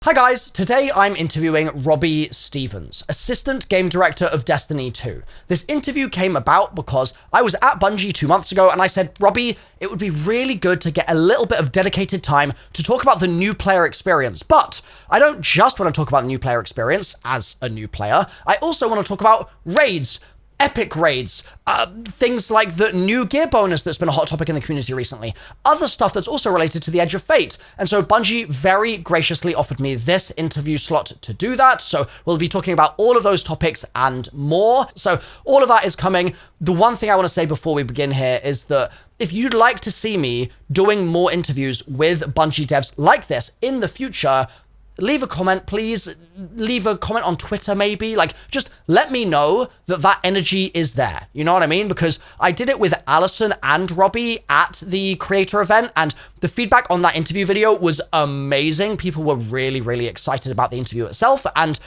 Hi guys, today I'm interviewing Robbie Stevens, Assistant Game Director of Destiny 2. This interview came about because I was at Bungie 2 months ago and I said, Robbie, it would be really good to get a little bit of dedicated time to talk about the new player experience. But I don't just want to talk about the new player experience as a new player, I also want to talk about raids, epic raids, things like the new gear bonus that's been a hot topic in the community recently, other stuff that's also related to the Edge of Fate. And so Bungie very graciously offered me this interview slot to do that. So we'll be talking about all of those topics and more. So all of that is coming. The one thing I want to say before we begin here is that if you'd like to see me doing more interviews with Bungie devs like this in the future, leave a comment, please. Leave a comment on Twitter, maybe. Like, just let me know that that energy is there. You know what I mean? Because I did it with Allison and Robbie at the creator event, and the feedback on that interview video was amazing. People were really, really excited about the interview itself, and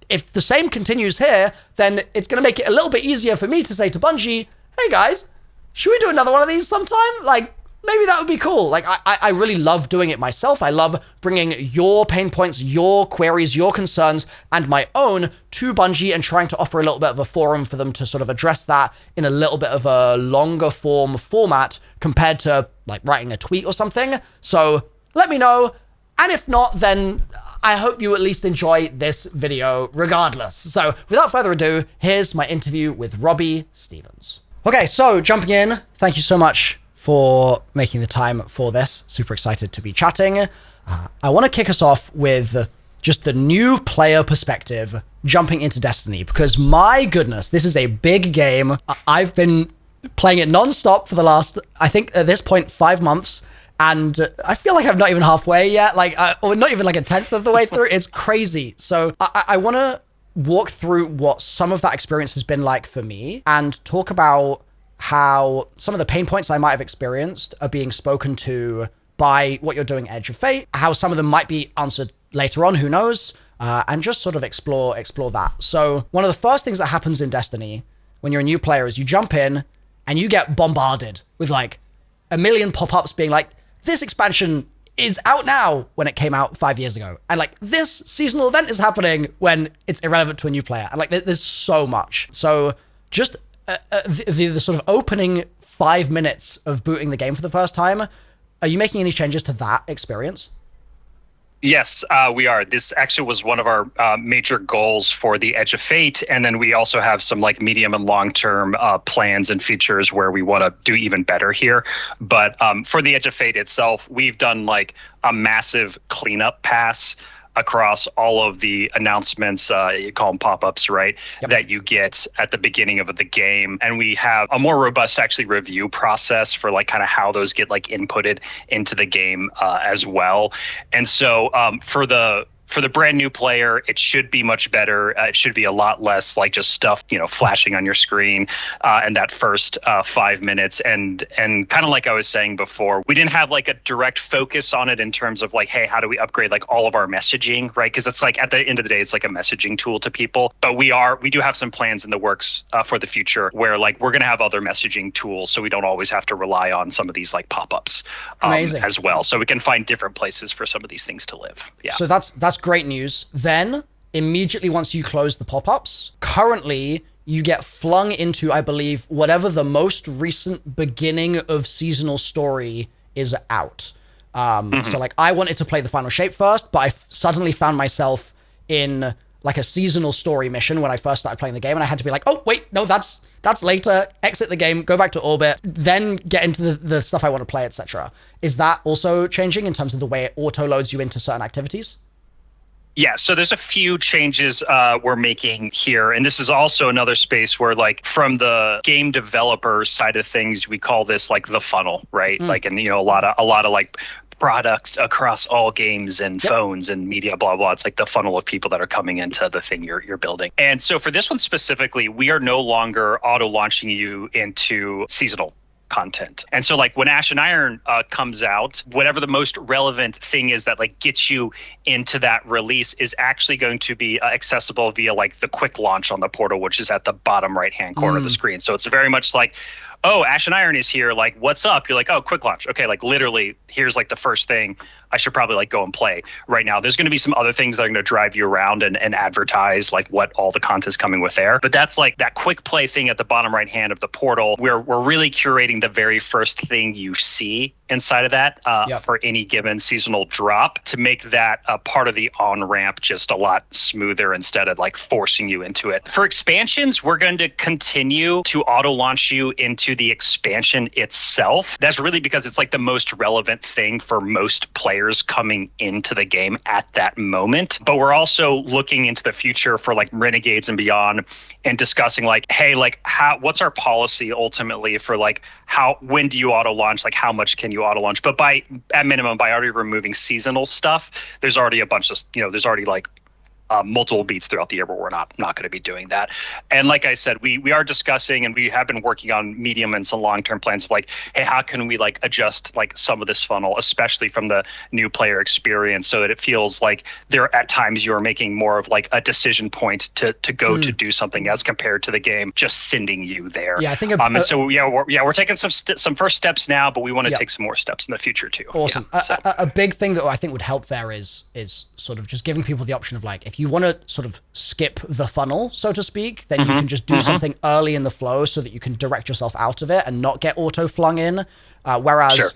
if the same continues here, then it's going to make it a little bit easier for me to say to Bungie, hey guys, should we do another one of these sometime? Like, maybe that would be cool. Like, I really love doing it myself. I love bringing your pain points, your queries, your concerns, and my own to Bungie and trying to offer a little bit of a forum for them to sort of address that in a little bit of a longer form format compared to, like, writing a tweet or something. So let me know. And if not, then I hope you at least enjoy this video regardless. So without further ado, here's my interview with Robbie Stevens. Okay, so jumping in, thank you so much for making the time for this. Super excited to be chatting. I want to kick us off with just the new player perspective jumping into Destiny, because my goodness, this is a big game. I've been playing it nonstop for the last, I think at this point, 5 months, and I feel like I'm not even halfway yet, or not even like a tenth of the way through. It's crazy. So I want to walk through what some of that experience has been like for me and talk about how some of the pain points I might have experienced are being spoken to by what you're doing Edge of Fate, how some of them might be answered later on, who knows, and just sort of explore that. So one of the first things that happens in Destiny when you're a new player is you jump in and you get bombarded with like a million pop-ups being like, this expansion is out now when it came out 5 years ago. And like, this seasonal event is happening when it's irrelevant to a new player. And like, there's so much. So just the sort of opening 5 minutes of booting the game for the first time, are you making any changes to that experience? Yes, we are. This actually was one of our major goals for the Edge of Fate. And then we also have some like medium and long-term plans and features where we want to do even better here. But for the Edge of Fate itself, we've done like a massive cleanup pass across all of the announcements, you call them pop-ups, right? Yep. That you get at the beginning of the game. And we have a more robust actually review process for like kind of how those get like inputted into the game as well. And so for the brand new player, it should be much better. It should be a lot less like just stuff, flashing on your screen in that first 5 minutes. And kind of like I was saying before, we didn't have like a direct focus on it in terms of like, hey, how do we upgrade like all of our messaging, right? Because it's like at the end of the day, it's like a messaging tool to people. But we do have some plans in the works for the future where like we're going to have other messaging tools, so we don't always have to rely on some of these like pop-ups as well. So we can find different places for some of these things to live. Yeah. So that's great news. Then immediately once you close the pop-ups, currently you get flung into, I believe, whatever the most recent beginning of seasonal story is out. So like I wanted to play the final shape first, but I suddenly found myself in like a seasonal story mission when I first started playing the game, and I had to be like, oh wait, no, that's later, exit the game, go back to orbit, then get into the stuff I want to play, etc. Is that also changing in terms of the way it auto loads you into certain activities? Yeah, so there's a few changes we're making here. And this is also another space where like from the game developer side of things, we call this like the funnel, right? Like, and a lot of like products across all games and phones and media, blah, blah. It's like the funnel of people that are coming into the thing you're building. And so for this one specifically, we are no longer auto launching you into seasonal content. And so like when Ash and Iron comes out, whatever the most relevant thing is that like gets you into that release is actually going to be accessible via like the quick launch on the portal, which is at the bottom right hand corner of the screen. So it's very much like, oh, Ash and Iron is here. Like, what's up? You're like, oh, quick launch. Okay, like literally, here's like the first thing. I should probably like go and play right now. There's going to be some other things that are going to drive you around and advertise like what all the content's coming with there. But that's like that quick play thing at the bottom right hand of the portal. We're really curating the very first thing you see inside of that for any given seasonal drop to make that a part of the on-ramp just a lot smoother instead of like forcing you into it. For expansions, we're going to continue to auto-launch you into the expansion itself. That's really because it's like the most relevant thing for most players coming into the game at that moment. But we're also looking into the future for like Renegades and beyond and discussing like, hey, like what's our policy ultimately for like when do you auto launch? Like how much can you auto launch? But at minimum, by already removing seasonal stuff, there's already a bunch of, there's already like multiple beats throughout the year where we're not going to be doing that. And like I said, we are discussing and we have been working on medium and some long-term plans of like, hey, how can we like adjust like some of this funnel, especially from the new player experience, so that it feels like there at times you're making more of like a decision point to go to do something as compared to the game just sending you there. Yeah, I think. And so we're taking some first steps now, but we want to take some more steps in the future too. Awesome. A big thing that I think would help there is sort of just giving people the option of like, if you want to sort of skip the funnel, so to speak, then you can just do something early in the flow so that you can direct yourself out of it and not get auto flung in. Whereas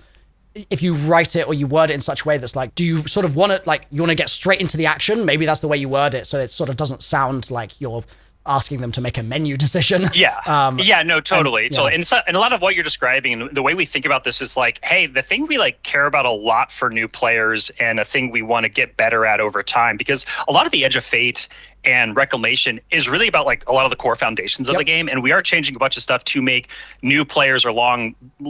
if you write it or you word it in such a way that's like, do you sort of want to like, you want to get straight into the action? Maybe that's the way you word it. So it sort of doesn't sound like you're asking them to make a menu decision. Totally. And a lot of what you're describing and the way we think about this is like, hey, the thing we like care about a lot for new players and a thing we want to get better at over time, because a lot of the Edge of Fate and Reclamation is really about like a lot of the core foundations of the game, and we are changing a bunch of stuff to make new players or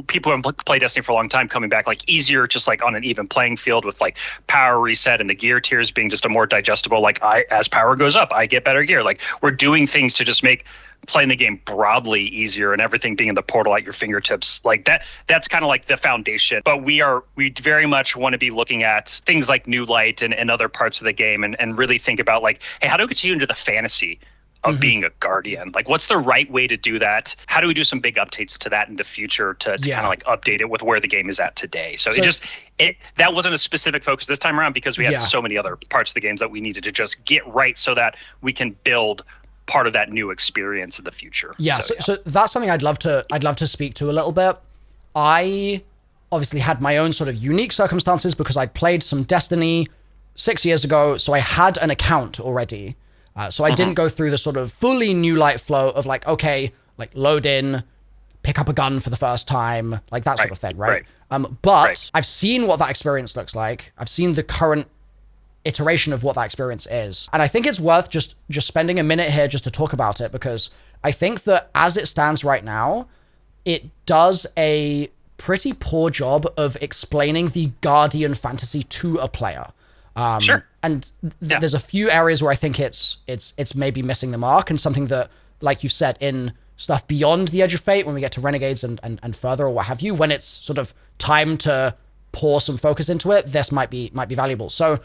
people who have played Destiny for a long time coming back like easier, just like on an even playing field with like power reset and the gear tiers being just a more digestible, like as power goes up, I get better gear. Like we're doing things to just make playing the game broadly easier and everything being in the portal at your fingertips like that's kind of like the foundation. But we very much want to be looking at things like New Light and other parts of the game and really think about like, hey, how do we get you into the fantasy of being a guardian? Like what's the right way to do that? How do we do some big updates to that in the future to kind of like update it with where the game is at today? So that wasn't a specific focus this time around because we had so many other parts of the games that we needed to just get right so that we can build part of that new experience in the future. So that's something I'd love to speak to a little bit. I obviously had my own sort of unique circumstances because I'd played some Destiny 6 years ago, so I had an account already. So I didn't go through the sort of fully New Light flow of like, okay, like load in, pick up a gun for the first time, like that sort of thing, right? But I've seen what that experience looks like. I've seen the current iteration of what that experience is. And I think it's worth just spending a minute here just to talk about it, because I think that as it stands right now, it does a pretty poor job of explaining the Guardian fantasy to a player. And there's a few areas where I think it's maybe missing the mark, and something that, like you said, in stuff beyond the Edge of Fate, when we get to Renegades and further or what have you, when it's sort of time to pour some focus into it, this might be valuable. So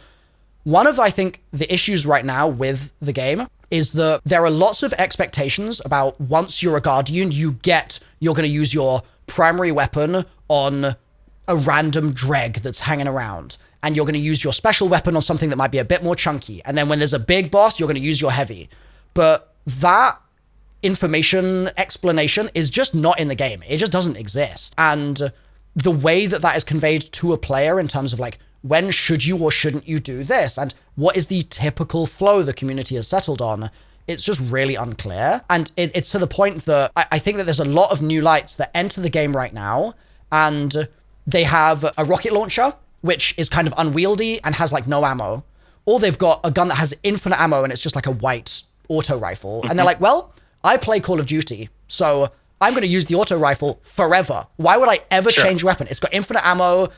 one of, I think, the issues right now with the game is that there are lots of expectations about once you're a Guardian, you're going to use your primary weapon on a random dreg that's hanging around. And you're going to use your special weapon on something that might be a bit more chunky. And then when there's a big boss, you're going to use your heavy. But that information explanation is just not in the game. It just doesn't exist. And the way that is conveyed to a player in terms of like, when should you or shouldn't you do this? And what is the typical flow the community has settled on? It's just really unclear. And it's to the point that I think that there's a lot of new lights that enter the game right now, and they have a rocket launcher, which is kind of unwieldy and has like no ammo. Or they've got a gun that has infinite ammo and it's just like a white auto rifle. And they're like, well, I play Call of Duty, so I'm going to use the auto rifle forever. Why would I ever change weapon? It's got infinite ammo.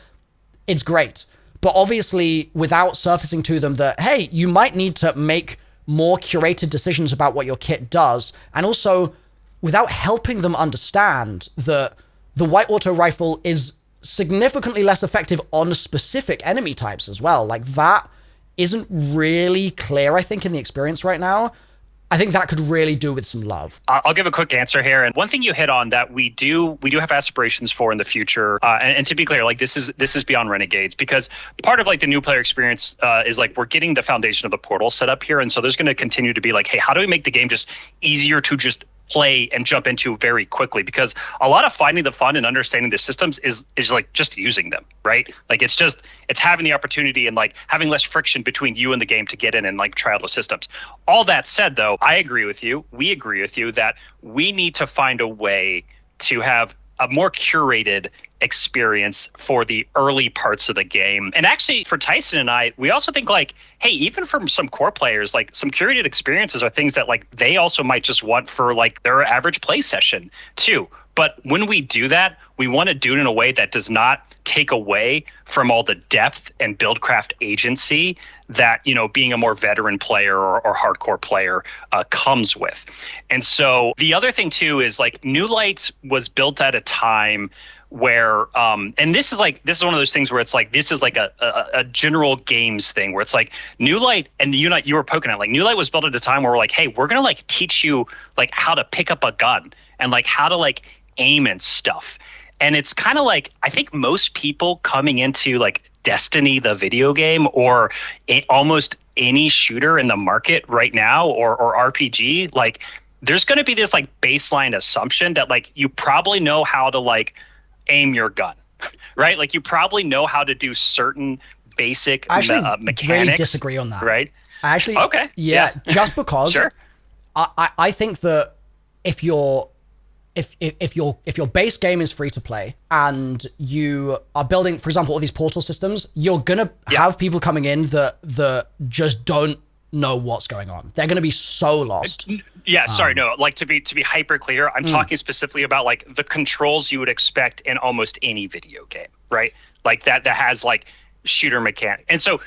It's great. But obviously, without surfacing to them that, hey, you might need to make more curated decisions about what your kit does. And also, without helping them understand that the white auto rifle is significantly less effective on specific enemy types as well. Like, that isn't really clear, I think, in the experience right now. I think that could really do with some love. I'll give a quick answer here. And one thing you hit on that we do have aspirations for in the future. And to be clear, like this is beyond Renegades, because part of like the new player experience is like we're getting the foundation of the portal set up here. And so there's going to continue to be like, hey, how do we make the game just easier to just play and jump into very quickly? Because a lot of finding the fun and understanding the systems is like just using them, right? Like it's having the opportunity and like having less friction between you and the game to get in and like try out the systems. All that said, though, I agree with you. We agree with you that we need to find a way to have a more curated experience for the early parts of the game. And actually for Tyson and I, we also think like, hey, even from some core players, like some curated experiences are things that like they also might just want for like their average play session too. But when we do that, we want to do it in a way that does not take away from all the depth and buildcraft agency that, you know, being a more veteran player or hardcore player comes with. And so the other thing too is like New Light was built at a time where and this is one of those things where it's like this is like a general games thing where it's like New Light, and you were poking at like New Light was built at a time where we're like, hey, we're gonna like teach you like how to pick up a gun and like how to like aim and stuff. And it's kind of like I think most people coming into like Destiny the video game or almost any shooter in the market right now or RPG, like there's going to be this like baseline assumption that like you probably know how to like aim your gun, right? Like you probably know how to do certain basic mechanics. I really disagree on that. Right? I actually, okay. Yeah. Just because sure. I think that if your base game is free to play and you are building, for example, all these portal systems, you're gonna have people coming in that just don't know what's going on. They're gonna be so lost. Yeah, sorry, no. Like to be hyper clear, I'm talking specifically about like the controls you would expect in almost any video game, right? Like that has like shooter mechanic. And so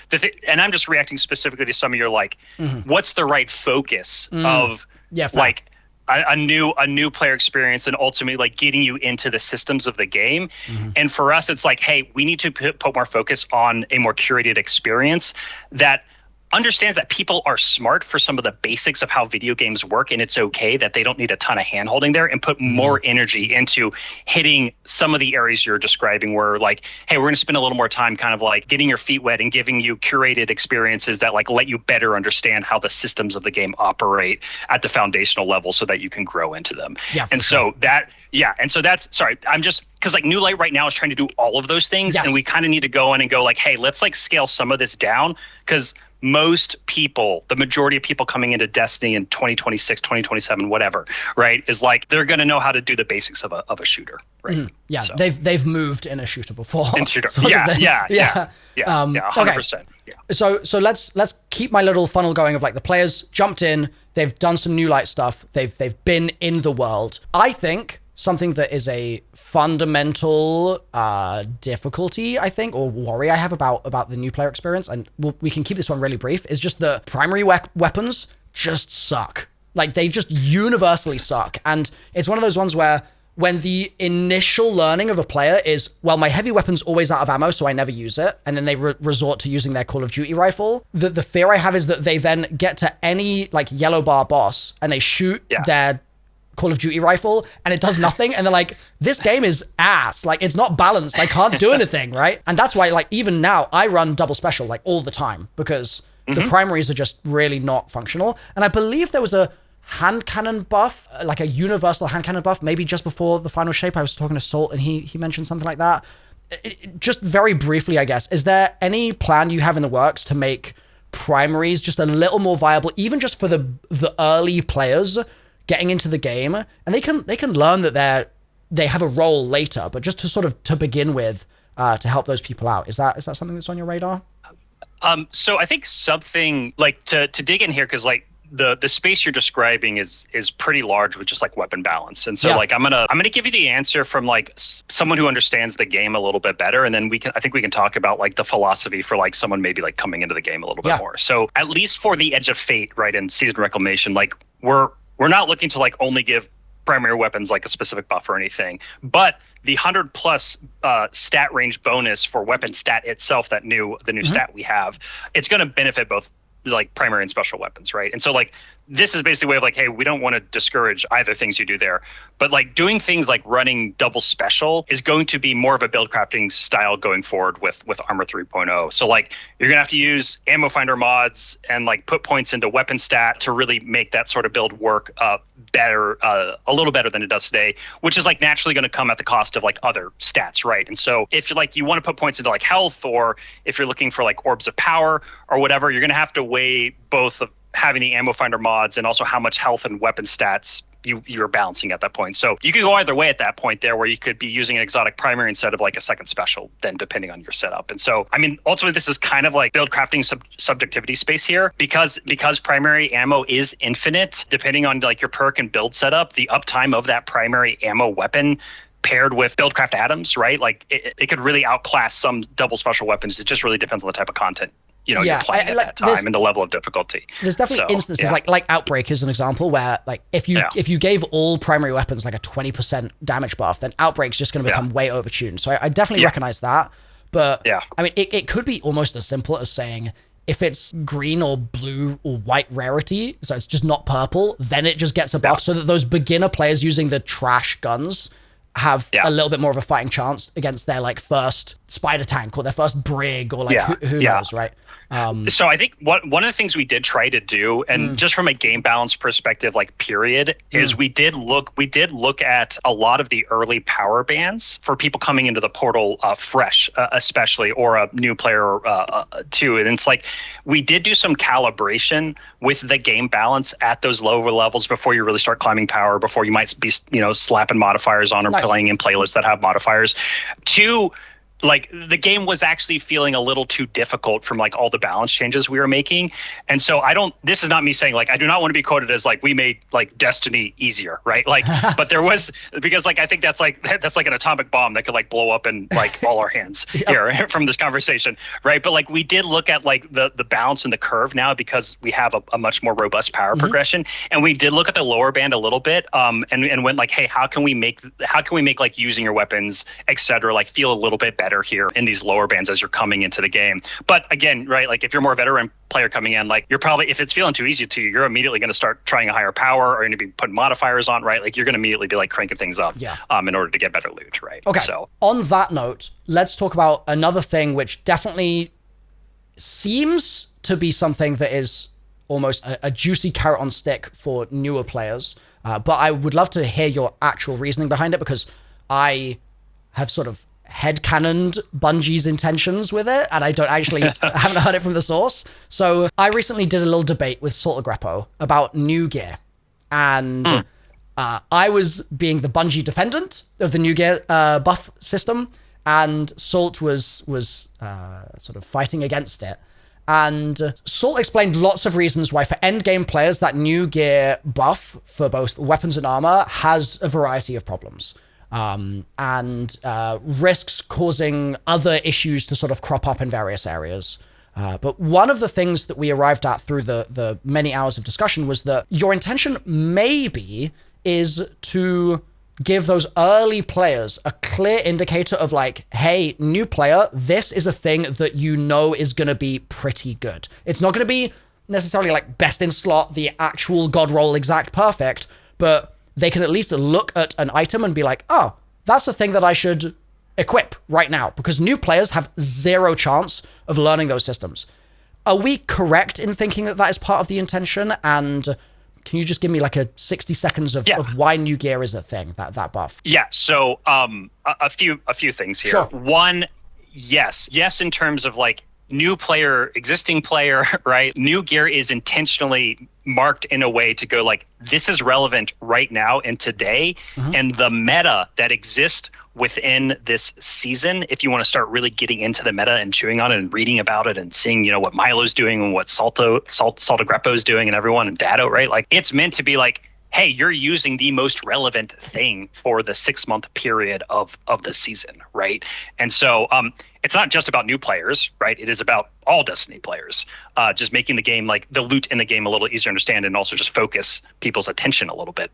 and I'm just reacting specifically to some of your like, what's the right focus of like a new player experience and ultimately like getting you into the systems of the game. And for us, it's like, hey, we need to put more focus on a more curated experience that understands that people are smart for some of the basics of how video games work, and it's okay that they don't need a ton of hand holding there, and put more energy into hitting some of the areas you're describing where like, hey, we're going to spend a little more time kind of like getting your feet wet and giving you curated experiences that like let you better understand how the systems of the game operate at the foundational level so that you can grow into them. And so that's, sorry, I'm just, because like New Light right now is trying to do all of those things, and we kind of need to go in and go like, hey, let's like scale some of this down, because most people, the majority of people coming into Destiny in 2026, 2027, whatever, right, is like they're going to know how to do the basics of a shooter, right? Yeah, so. They've moved in a shooter before. In shooter, yeah, 100%. So let's keep my little funnel going of like the players jumped in, they've done some New Light stuff, they've been in the world. I think something that is a fundamental difficulty, I think, or worry I have about the new player experience, and we can keep this one really brief, is just the primary weapons just suck. Like, they just universally suck. And it's one of those ones where when the initial learning of a player is, well, my heavy weapon's always out of ammo, so I never use it, and then they resort to using their Call of Duty rifle, the fear I have is that they then get to any, like, yellow bar boss, and they shoot their Call of Duty rifle and it does nothing, and they're like, this game is ass, like it's not balanced, I can't do anything, right? And that's why, like, even now I run double special like all the time because the primaries are just really not functional. And I believe there was a hand cannon buff, like a universal hand cannon buff, maybe just before the final shape. I was talking to Salt and he mentioned something like that. Just very briefly, I guess, is there any plan you have in the works to make primaries just a little more viable, even just for the early players getting into the game, and they can learn that they have a role later, but just to sort of to begin with, to help those people out? Is that something that's on your radar? So I think something like to dig in here, because like the space you're describing is pretty large with just like weapon balance, and so like I'm gonna give you the answer from like someone who understands the game a little bit better, and then I think we can talk about like the philosophy for like someone maybe like coming into the game a little bit more. So at least for the Edge of Fate, right, and Seasoned Reclamation, like we're not looking to like only give primary weapons like a specific buff or anything, but the 100 plus stat range bonus for weapon stat itself, the new stat we have, it's going to benefit both like primary and special weapons, right? And so like this is basically a way of like, hey, we don't want to discourage either things you do there. But like doing things like running double special is going to be more of a build crafting style going forward with Armor 3.0. So like you're going to have to use ammo finder mods and like put points into weapon stat to really make that sort of build work better, a little better than it does today, which is like naturally going to come at the cost of like other stats, right? And so if you like you want to put points into like health, or if you're looking for like orbs of power or whatever, you're going to have to weigh both of having the ammo finder mods and also how much health and weapon stats you're balancing at that point. So you could go either way at that point there, where you could be using an exotic primary instead of like a second special, then depending on your setup. And so, I mean, ultimately this is kind of like build crafting subjectivity space here, because primary ammo is infinite, depending on like your perk and build setup, the uptime of that primary ammo weapon paired with buildcraft atoms, right? Like it could really outclass some double special weapons. It just really depends on the type of content you're playing at that time and the level of difficulty. There's definitely instances like Outbreak is an example where like if you gave all primary weapons like a 20% damage buff, then Outbreak's just going to become way overtuned. So I definitely recognize that. But I mean, it could be almost as simple as saying if it's green or blue or white rarity, so it's just not purple, then it just gets a buff so that those beginner players using the trash guns have a little bit more of a fighting chance against their like first spider tank or their first brig or like who knows, right? So I think one of the things we did try to do, and just from a game balance perspective, like period, is we did look at a lot of the early power bands for people coming into the portal fresh, especially, or a new player too. And it's like we did do some calibration with the game balance at those lower levels before you really start climbing power, before you might be slapping modifiers on or playing in playlists that have modifiers. Like the game was actually feeling a little too difficult from like all the balance changes we were making. And so this is not me saying like, I do not want to be quoted as like, we made like Destiny easier, right? Like, but there was, because like, I think that's like an atomic bomb that could like blow up in like all our hands here from this conversation, right? But like we did look at like the balance and the curve now, because we have a much more robust power progression. And we did look at the lower band a little bit and went like, hey, how can we make like using your weapons, et cetera, like feel a little bit better here in these lower bands as you're coming into the game. But again, right, like if you're more a veteran player coming in, like you're probably, if it's feeling too easy to you, you're immediately going to start trying a higher power, or you're going to be putting modifiers on, right? Like you're going to immediately be like cranking things up in order to get better loot, right? Okay. So on that note, let's talk about another thing which definitely seems to be something that is almost a juicy carrot on stick for newer players. But I would love to hear your actual reasoning behind it, because I have sort of headcanoned Bungie's intentions with it, and I don't actually haven't heard it from the source. So I recently did a little debate with Salt Agrepo about new gear, and I was being the Bungie defendant of the new gear buff system, and Salt was sort of fighting against it. And Salt explained lots of reasons why for endgame players that new gear buff for both weapons and armor has a variety of problems. And risks causing other issues to sort of crop up in various areas. But one of the things that we arrived at through the many hours of discussion was that your intention maybe is to give those early players a clear indicator of like, hey, new player, this is a thing that you know is going to be pretty good. It's not going to be necessarily like best in slot, the actual god roll exact perfect, but they can at least look at an item and be like, oh, that's a thing that I should equip right now, because new players have zero chance of learning those systems. Are we correct in thinking that that is part of the intention? And can you just give me like a 60 seconds of why new gear is a thing, that buff? Yeah, so a few things here. Sure. One, yes, in terms of like new player, existing player, right? New gear is intentionally marked in a way to go like, this is relevant right now and today, and the meta that exists within this season, if you want to start really getting into the meta and chewing on it and reading about it and seeing, what Milo's doing and what Saltogreppo's doing and everyone and Dado, right? Like it's meant to be like, hey, you're using the most relevant thing for the 6-month period of the season, right? And so it's not just about new players, right? It is about all Destiny players, just making the game, like the loot in the game, a little easier to understand, and also just focus people's attention a little bit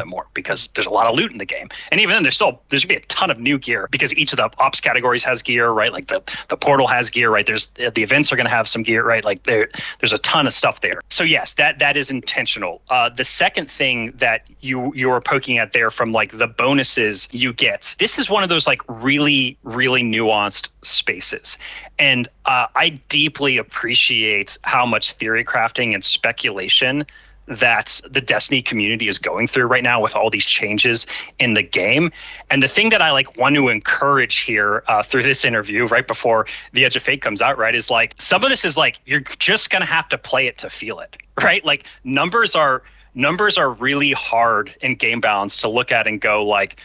more, because there's a lot of loot in the game. And even then, there's gonna be a ton of new gear, because each of the ops categories has gear, right? Like the portal has gear, right? There's the events are gonna have some gear, right? Like there's a ton of stuff there. So yes, that is intentional. The second thing that you were poking at there, from like the bonuses you get, this is one of those like really, really nuanced spaces. And I deeply appreciate how much theory crafting and speculation that the Destiny community is going through right now with all these changes in the game. And the thing that I like want to encourage here through this interview right before the Edge of Fate comes out, right, is like some of this is like you're just going to have to play it to feel it, right? Like numbers are really hard in game balance to look at and go like,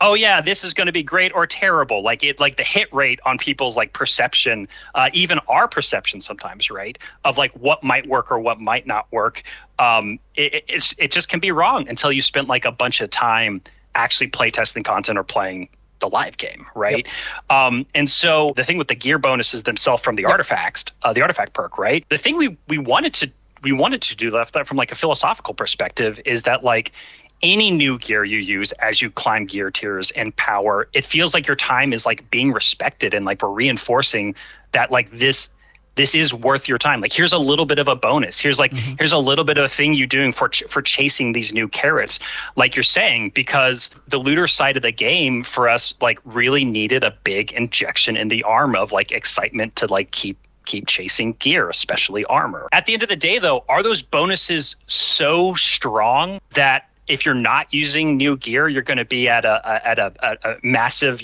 oh yeah, this is going to be great or terrible. Like the hit rate on people's like perception, even our perception sometimes, right, of like what might work or what might not work. It just can be wrong until you spent like a bunch of time actually play testing content or playing the live game, right? Yep. And so the thing with the gear bonuses themselves from the artifacts, the artifact perk, right? The thing we wanted to do that from like a philosophical perspective is that like any new gear you use as you climb gear tiers and power, it feels like your time is like being respected, and like we're reinforcing that like this is worth your time. Like here's a little bit of a bonus. Here's like here's a little bit of a thing you're doing for chasing these new carrots, like you're saying, because the looter side of the game for us like really needed a big injection in the arm of like excitement to like keep chasing gear, especially armor. At the end of the day, though, are those bonuses so strong that if you're not using new gear, you're going to be at a massive,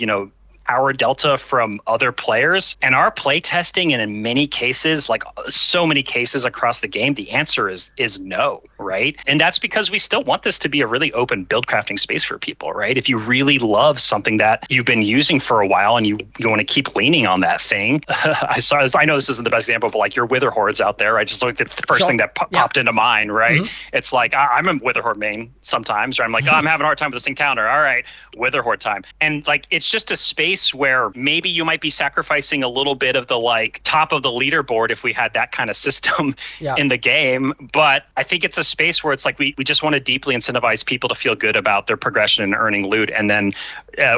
hour delta from other players? And our play testing, and in many cases, like so many cases across the game, the answer is no, right? And that's because we still want this to be a really open build crafting space for people, right? If you really love something that you've been using for a while and you want to keep leaning on that thing, I know this isn't the best example, but like your Wither Hordes out there, I just looked at the first thing that popped into mind, right? It's like, I'm a Wither Horde main sometimes, right? I'm like, I'm having a hard time with this encounter. All right, Wither Horde time. And like, it's just a space where maybe you might be sacrificing a little bit of the like top of the leaderboard if we had that kind of system in the game. But I think it's a space where it's like we just want to deeply incentivize people to feel good about their progression and earning loot. And then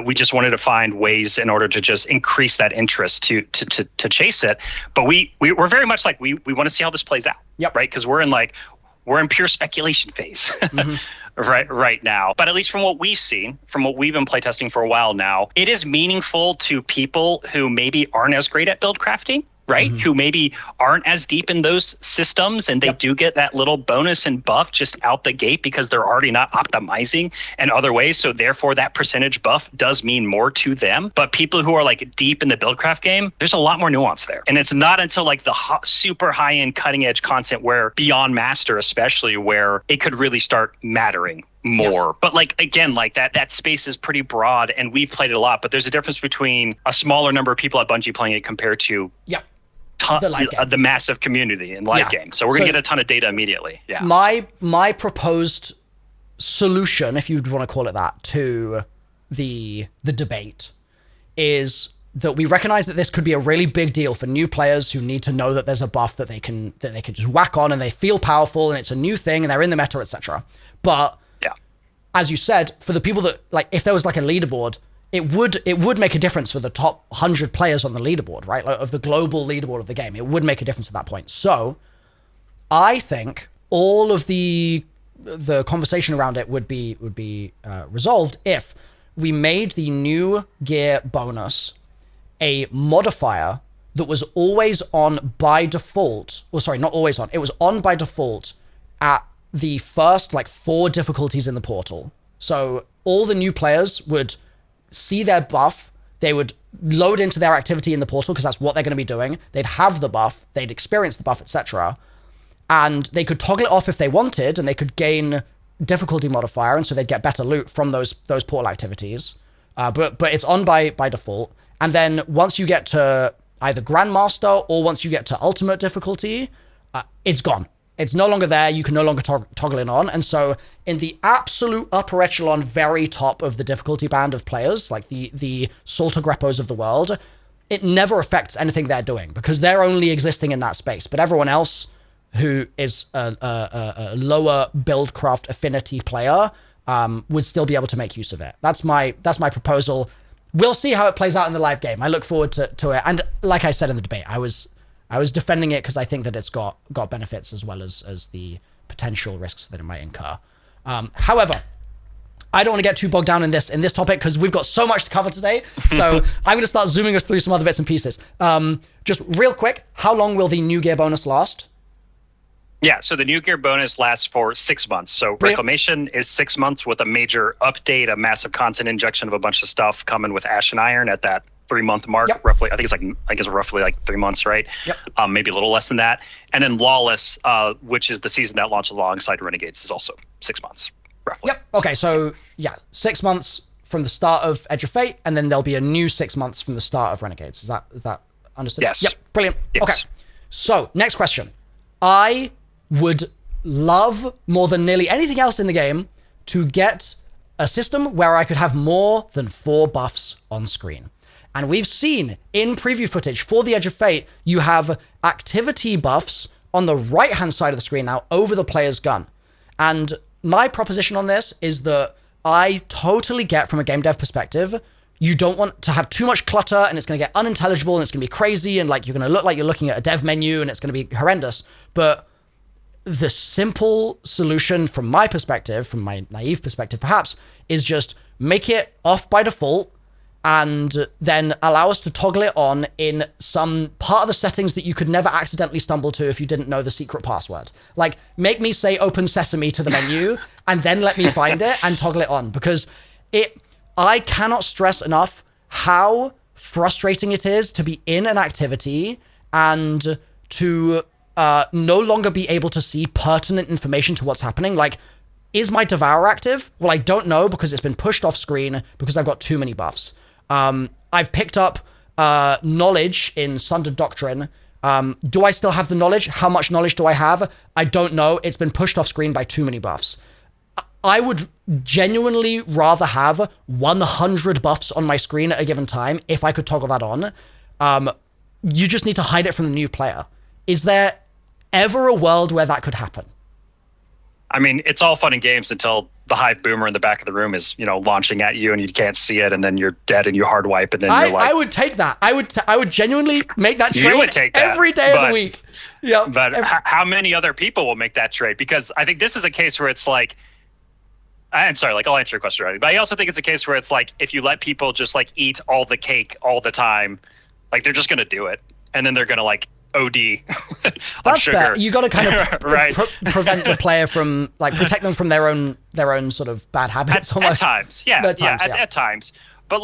we just wanted to find ways in order to just increase that interest to chase it. But we're very much like we want to see how this plays out. Right. Because we're in pure speculation phase. Right now. But at least from what we've seen, from what we've been playtesting for a while now, it is meaningful to people who maybe aren't as great at build crafting, right? Who maybe aren't as deep in those systems, and they do get that little bonus and buff just out the gate because they're already not optimizing in other ways. So therefore that percentage buff does mean more to them. But people who are like deep in the buildcraft game, there's a lot more nuance there. And it's not until like the super high end cutting edge content, where beyond master especially, where it could really start mattering more. But like, again, like that space is pretty broad, and we've played it a lot, but there's a difference between a smaller number of people at Bungie playing it compared to the massive community in live game. So we're going to get a ton of data immediately. Yeah. My proposed solution, if you'd want to call it that, to the debate is that we recognize that this could be a really big deal for new players who need to know that there's a buff that they can just whack on and they feel powerful and it's a new thing and they're in the meta, etc. But as you said, for the people that, like, if there was like a leaderboard, it would make a difference for the top 100 players on the leaderboard, right? Like, of the global leaderboard of the game. It would make a difference at that point. So I think all of the conversation around it would be resolved if we made the new gear bonus a modifier that was always on by default. Well, sorry, not always on. It was on by default at the first like 4 difficulties in the portal. So all the new players would see their buff, they would load into their activity in the portal because that's what they're going to be doing. They'd have the buff, they'd experience the buff, etc. And they could toggle it off if they wanted, and they could gain difficulty modifier, and so they'd get better loot from those portal activities. But it's on by default. And then once you get to either Grandmaster or once you get to Ultimate difficulty, it's gone. It's no longer there. You can no longer toggle it on. And so in the absolute upper echelon, very top of the difficulty band of players, like the Salter Greppos of the world, it never affects anything they're doing because they're only existing in that space. But everyone else who is a lower buildcraft affinity player would still be able to make use of it. That's my proposal. We'll see how it plays out in the live game. I look forward to it. And like I said in the debate, I was defending it because I think that it's got benefits as well as the potential risks that it might incur. However, I don't want to get too bogged down in this topic because we've got so much to cover today. So I'm going to start zooming us through some other bits and pieces. Just real quick, how long will the new gear bonus last? Yeah, so the new gear bonus lasts for 6 months. So Reclamation is 6 months with a major update, a massive content injection of a bunch of stuff coming with Ash and Iron at that 3 month mark, roughly. I think it's roughly like 3 months, right? Yep. Maybe a little less than that. And then Lawless, which is the season that launched alongside Renegades, is also 6 months, roughly. Yep. Okay, so 6 months from the start of Edge of Fate, and then there'll be a new 6 months from the start of Renegades. Is that understood? Yes. Yep. Brilliant. Yes. Okay. So next question. I would love more than nearly anything else in the game to get a system where I could have more than 4 buffs on screen. And we've seen in preview footage for the Edge of Fate, you have activity buffs on the right-hand side of the screen now over the player's gun. And my proposition on this is that I totally get from a game dev perspective, you don't want to have too much clutter and it's going to get unintelligible and it's going to be crazy and like you're going to look like you're looking at a dev menu and it's going to be horrendous. But the simple solution from my perspective, from my naive perspective perhaps, is just make it off by default and then allow us to toggle it on in some part of the settings that you could never accidentally stumble to if you didn't know the secret password. Like, make me say open sesame to the menu and then let me find it and toggle it on, because I cannot stress enough how frustrating it is to be in an activity and to no longer be able to see pertinent information to what's happening. Like, is my Devour active? Well, I don't know because it's been pushed off screen because I've got too many buffs. I've picked up knowledge in Sundered Doctrine. Do I still have the knowledge? How much knowledge do I have? I don't know. It's been pushed off screen by too many buffs. I would genuinely rather have 100 buffs on my screen at a given time if I could toggle that on. You just need to hide it from the new player. Is there ever a world where that could happen? I mean, it's all fun and games until the hive boomer in the back of the room is, launching at you and you can't see it, and then you're dead and you hard wipe, and then you're like, I would take that. I would genuinely make that trade. You would take that every day of the week. Yeah. But how many other people will make that trade? Because I think this is a case where it's like, and sorry, I'll answer your question already, but I also think it's a case where it's like, if you let people just eat all the cake all the time, they're just going to do it. And then they're going to OD on That's sugar. Fair. You got to kind of right. prevent the player from protect them from their own sort of bad habits. At times, at times. But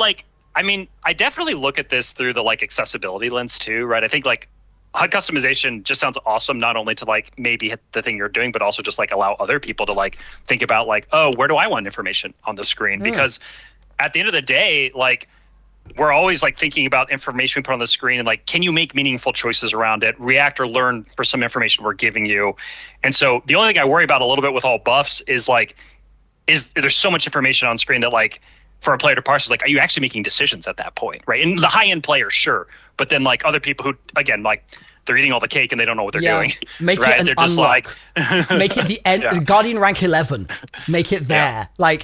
I definitely look at this through the accessibility lens too, right? I think HUD customization just sounds awesome, not only to maybe hit the thing you're doing, but also just allow other people to think about oh, where do I want information on the screen? Because at the end of the day, we're always thinking about information we put on the screen and can you make meaningful choices around it, react or learn for some information we're giving you. And so the only thing I worry about a little bit with all buffs is there's so much information on screen that for a player to parse is are you actually making decisions at that point, right? And the high end player, sure, but then other people who again they're eating all the cake and they don't know what they're doing. Make right? it an they're just unlock. Make it the end. Guardian rank 11. Make it there. I'm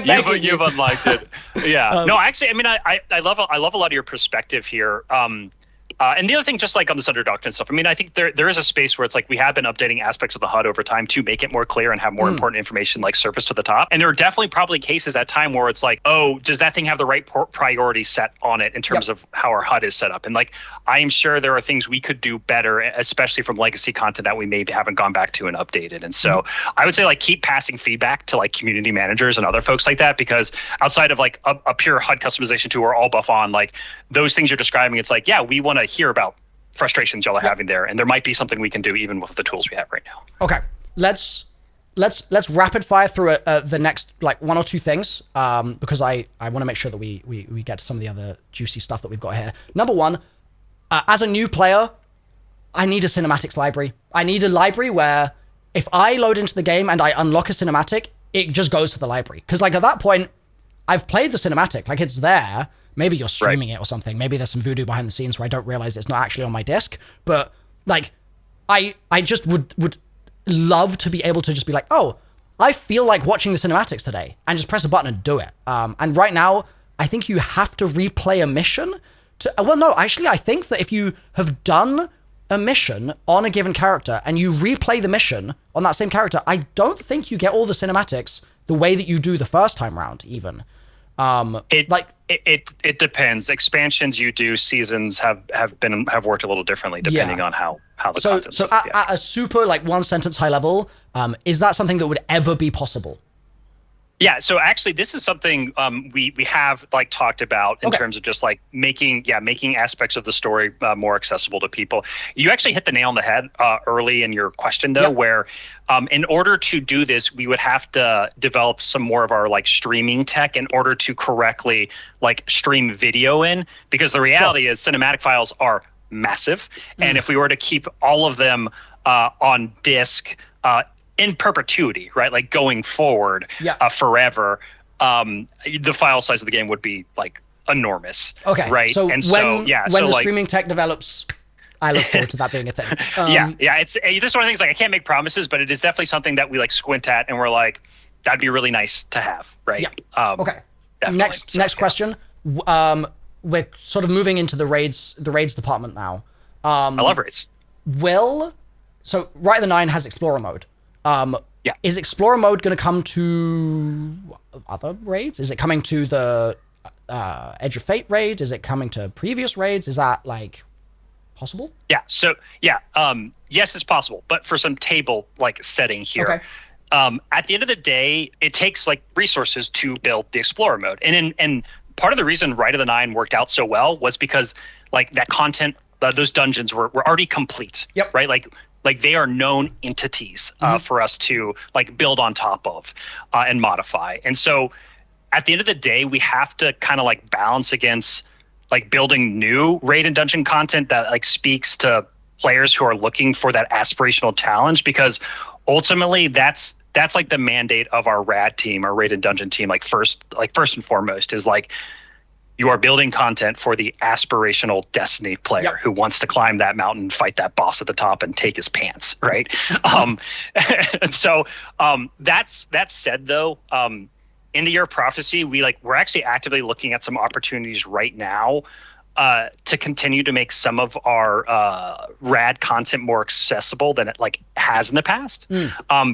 begging you've unlocked it. Yeah. No, actually, I love a lot of your perspective here. And the other thing, just on the Sundered Doctrine stuff, I think there is a space where it's we have been updating aspects of the HUD over time to make it more clear and have more important information surface to the top. And there are definitely probably cases at time where it's oh, does that thing have the right priority set on it in terms of how our HUD is set up? And I am sure there are things we could do better, especially from legacy content that we maybe haven't gone back to and updated. And so I would say keep passing feedback to community managers and other folks like that, because outside of a pure HUD customization tool or all buff on, those things you're describing, it's yeah, we want to hear about frustrations y'all are having there, and there might be something we can do even with the tools we have right now. Okay, let's rapid fire through the next one or two things, because I want to make sure that we get to some of the other juicy stuff that we've got here. Number one, as a new player, I need a cinematics library. I need a library where if I load into the game and I unlock a cinematic, it just goes to the library, because at that point I've played the cinematic, like it's there. Maybe you're streaming it or something. Maybe there's some voodoo behind the scenes where I don't realize it's not actually on my disc. But like, I just would love to be able to just be like, oh, I feel like watching the cinematics today, and just press a button and do it. And right now, I think you have to replay a mission to, well, no, actually, I think that if you have done a mission on a given character and you replay the mission on that same character, I don't think you get all the cinematics the way that you do the first time round, even. It depends. Expansions you do, seasons have worked a little differently depending on how the content. So at a super like one sentence high level, is that something that would ever be possible? Yeah, so actually this is something we have like talked about in terms of just like making aspects of the story more accessible to people. You actually hit the nail on the head early in your question though, where in order to do this, we would have to develop some more of our like streaming tech in order to correctly like stream video in, because the reality is cinematic files are massive. And if we were to keep all of them on disk, in perpetuity, right? Like going forward forever, the file size of the game would be like enormous. Okay. Right. So when the streaming tech develops, I look forward to that being a thing. It's this is one of the things, like I can't make promises, but it is definitely something that we like squint at and we're like, that'd be really nice to have. Right. Yeah. Okay. Next question. We're sort of moving into the raids department now. I love raids. So Right of the Nine has Explorer mode. Is Explorer mode going to come to other raids? Is it coming to the Edge of Fate raid? Is it coming to previous raids? Is that like possible? Yeah. So yes, it's possible, but for some table like setting here. Okay. At the end of the day, it takes like resources to build the Explorer mode, and part of the reason Right of the Nine worked out so well was because like that content, those dungeons were already complete. Yep. Right. Like they are known entities for us to like build on top of and modify. And so at the end of the day, we have to kind of like balance against like building new raid and dungeon content that like speaks to players who are looking for that aspirational challenge, because ultimately that's like the mandate of our rad team, our raid and dungeon team. Like first and foremost is like, you are building content for the aspirational Destiny player who wants to climb that mountain, fight that boss at the top, and take his pants, right? And so that said, though, in the Year of Prophecy, we're actually actively looking at some opportunities right now to continue to make some of our rad content more accessible than it like has in the past.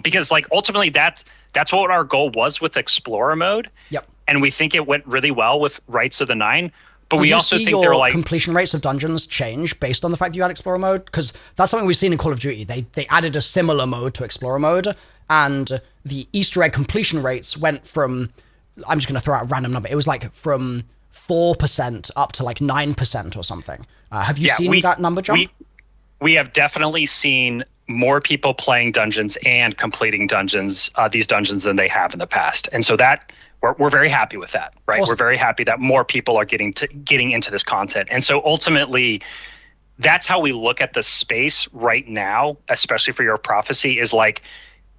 Because like ultimately that's what our goal was with Explorer mode. Yep. And we think it went really well with Rights of the Nine, but we also think they're like completion rates of dungeons change based on the fact that you had Explorer mode, because that's something we've seen in Call of Duty. They added a similar mode to Explorer mode, and the Easter egg completion rates went from, I'm just going to throw out a random number, it was like from 4% up to like 9% or something. Have you seen that number jump? We have definitely seen more people playing dungeons and completing these dungeons than they have in the past, and so that. We're very happy with that, right? Awesome. We're very happy that more people are getting into this content. And so ultimately, that's how we look at the space right now, especially for Your Prophecy, is like,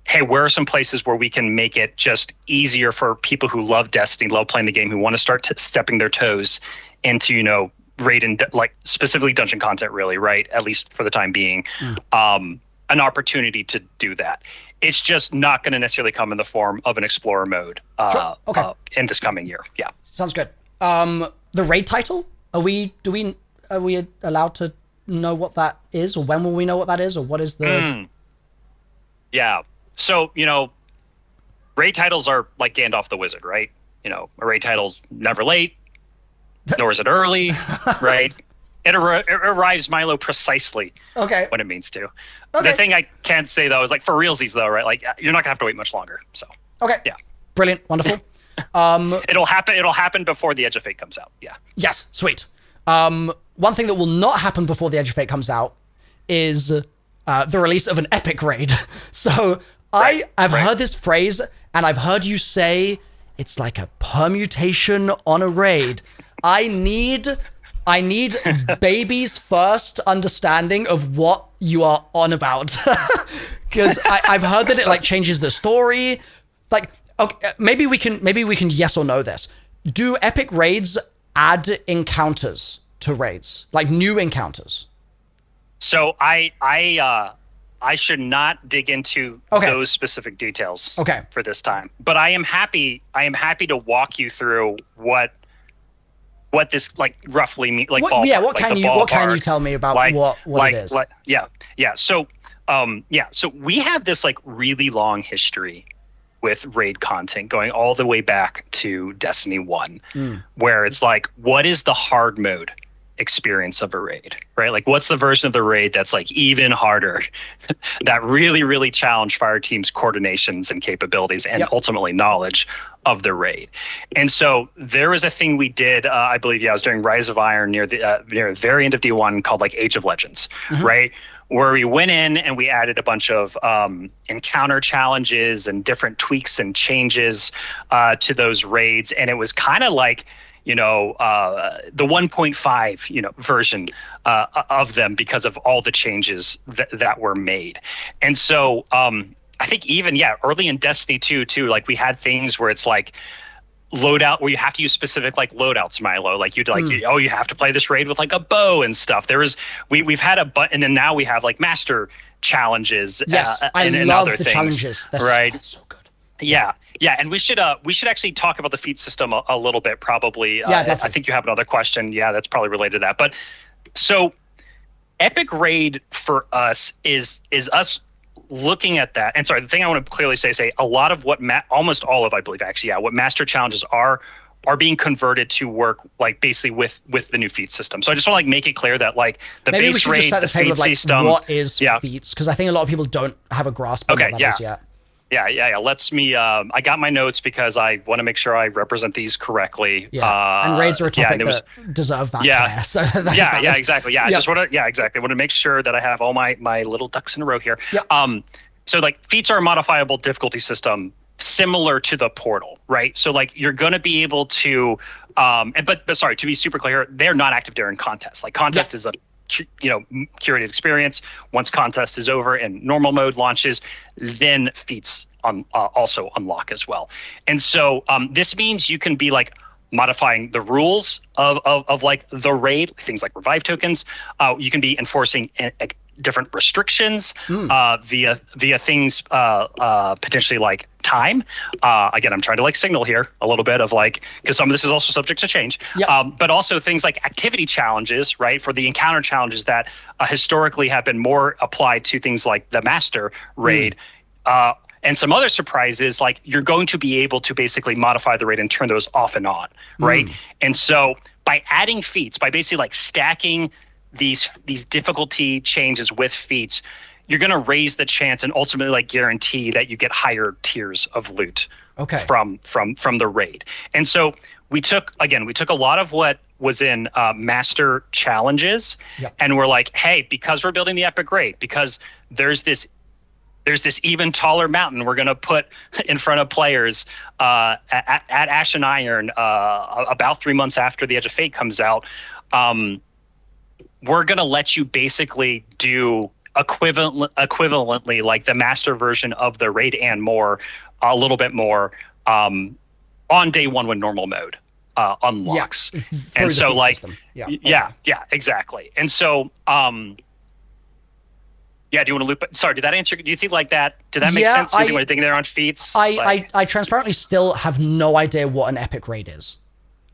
hey, where are some places where we can make it just easier for people who love Destiny, love playing the game, who want to start stepping their toes into, raid and like specifically dungeon content, really, right? At least for the time being, an opportunity to do that. It's just not going to necessarily come in the form of an Explorer mode in this coming year. Yeah. Sounds good. The raid title, are we allowed to know what that is, or when will we know what that is, or what is the... Yeah. So, raid titles are like Gandalf the Wizard, right? A raid title's never late, nor is it early, right? It arrives, Milo, precisely when it means to. Okay. The thing I can say, though, is like for realsies, though, right? Like you're not going to have to wait much longer. So yeah. Brilliant. Wonderful. It'll happen before the Edge of Fate comes out. Yeah. Yes. Sweet. One thing that will not happen before the Edge of Fate comes out is the release of an epic raid. So I've heard this phrase, and I've heard you say it's like a permutation on a raid. I need baby's first understanding of what you are on about. Because I've heard that it like changes the story. Like, okay, maybe we can yes or no this. Do epic raids add encounters to raids, like new encounters? So I should not dig into those specific details for this time. But I am happy to walk you through what this like roughly means, like ballpark. Yeah, what can you tell me about what it is? So we have this like really long history with raid content going all the way back to Destiny 1, where it's like, what is the hard mode experience of a raid, right? Like, what's the version of the raid that's like even harder, that really challenged fire team's coordinations and capabilities and ultimately knowledge of the raid. And so there was a thing we did, I believe, it was during Rise of Iron near the very end of D1 called like Age of Legends, right? Where we went in and we added a bunch of encounter challenges and different tweaks and changes to those raids. And it was kind of like, the 1.5, version of them because of all the changes that were made. And so I think even, early in Destiny 2 too, like we had things where it's like loadout where you have to use specific like loadouts, Milo. Like you'd like, you have to play this raid with like a bow and stuff. We've had and then now we have like master challenges and other things. Challenges. That's so good. Yeah, and we should actually talk about the feat system a little bit, probably. I think you have another question. Yeah, that's probably related to that. But so, Epic Raid for us is us looking at that. And sorry, the thing I want to clearly say a lot of what almost all of, I believe, actually, what master challenges are being converted to work like basically with the new feat system. So I just want to like make it clear that like the Maybe base raid, the feat system. What is feats? Because I think a lot of people don't have a grasp of what that is yet. Yeah. I got my notes because I want to make sure I represent these correctly. Yeah. And raids are a topic that deserve that care. So that's exactly. Yeah. I just want to, exactly. I want to make sure that I have all my little ducks in a row here. Yeah. So like feats are a modifiable difficulty system similar to the portal, right? So like you're going to be able to, but sorry, to be super clear, they're not active during contests. Like contest is a curated experience. Once contest is over and normal mode launches, then feats also unlock as well. And so this means you can be like modifying the rules of like the raid, things like revive tokens. You can be enforcing different restrictions via things potentially like time. Again, I'm trying to like signal here a little bit of like, because some of this is also subject to change, but also things like activity challenges, right? For the encounter challenges that historically have been more applied to things like the master raid. And some other surprises, like you're going to be able to basically modify the raid and turn those off and on, right? And so by adding feats, by basically like stacking these difficulty changes with feats, you're going to raise the chance and ultimately like guarantee that you get higher tiers of loot from the raid. And so we took a lot of what was in master challenges and we're like, hey, because we're building the epic raid, because there's this even taller mountain we're going to put in front of players at Ash and Iron about 3 months after the Edge of Fate comes out. We're going to let you basically do equivalently like the master version of the raid and more, a little bit more on day one when normal mode unlocks. And so like, exactly. And so, do you want to loop? Sorry, did that answer? Do you think like that? Did that make sense? Do you want to dig there on feats? I transparently still have no idea what an epic raid is.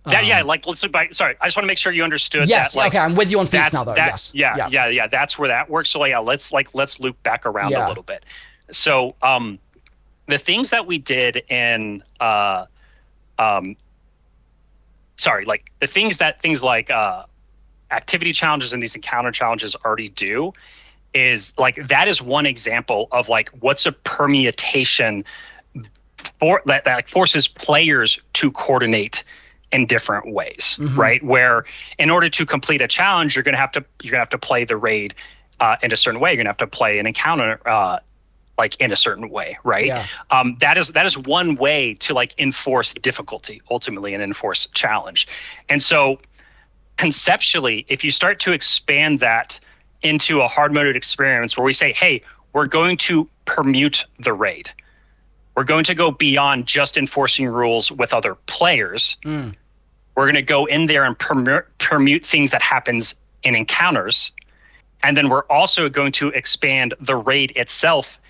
Like let's look back. Sorry, I just want to make sure you understood. Yes, that, like, okay, I'm with you on feats now, though. Yes, that's where that works. So let's loop back around a little bit. So the things that we did in the things like activity challenges and these encounter challenges already do is like that is one example of like what's a permutation for that like forces players to coordinate in different ways, right? Where in order to complete a challenge, you're gonna have to play the raid in a certain way. You're gonna have to play an encounter like in a certain way, right? Yeah. That is one way to like enforce difficulty ultimately and enforce challenge. And so conceptually, if you start to expand that into a hard moded experience where we say, hey, we're going to permute the raid. We're going to go beyond just enforcing rules with other players, We're going to go in there and permute things that happens in encounters. And then we're also going to expand the raid itself.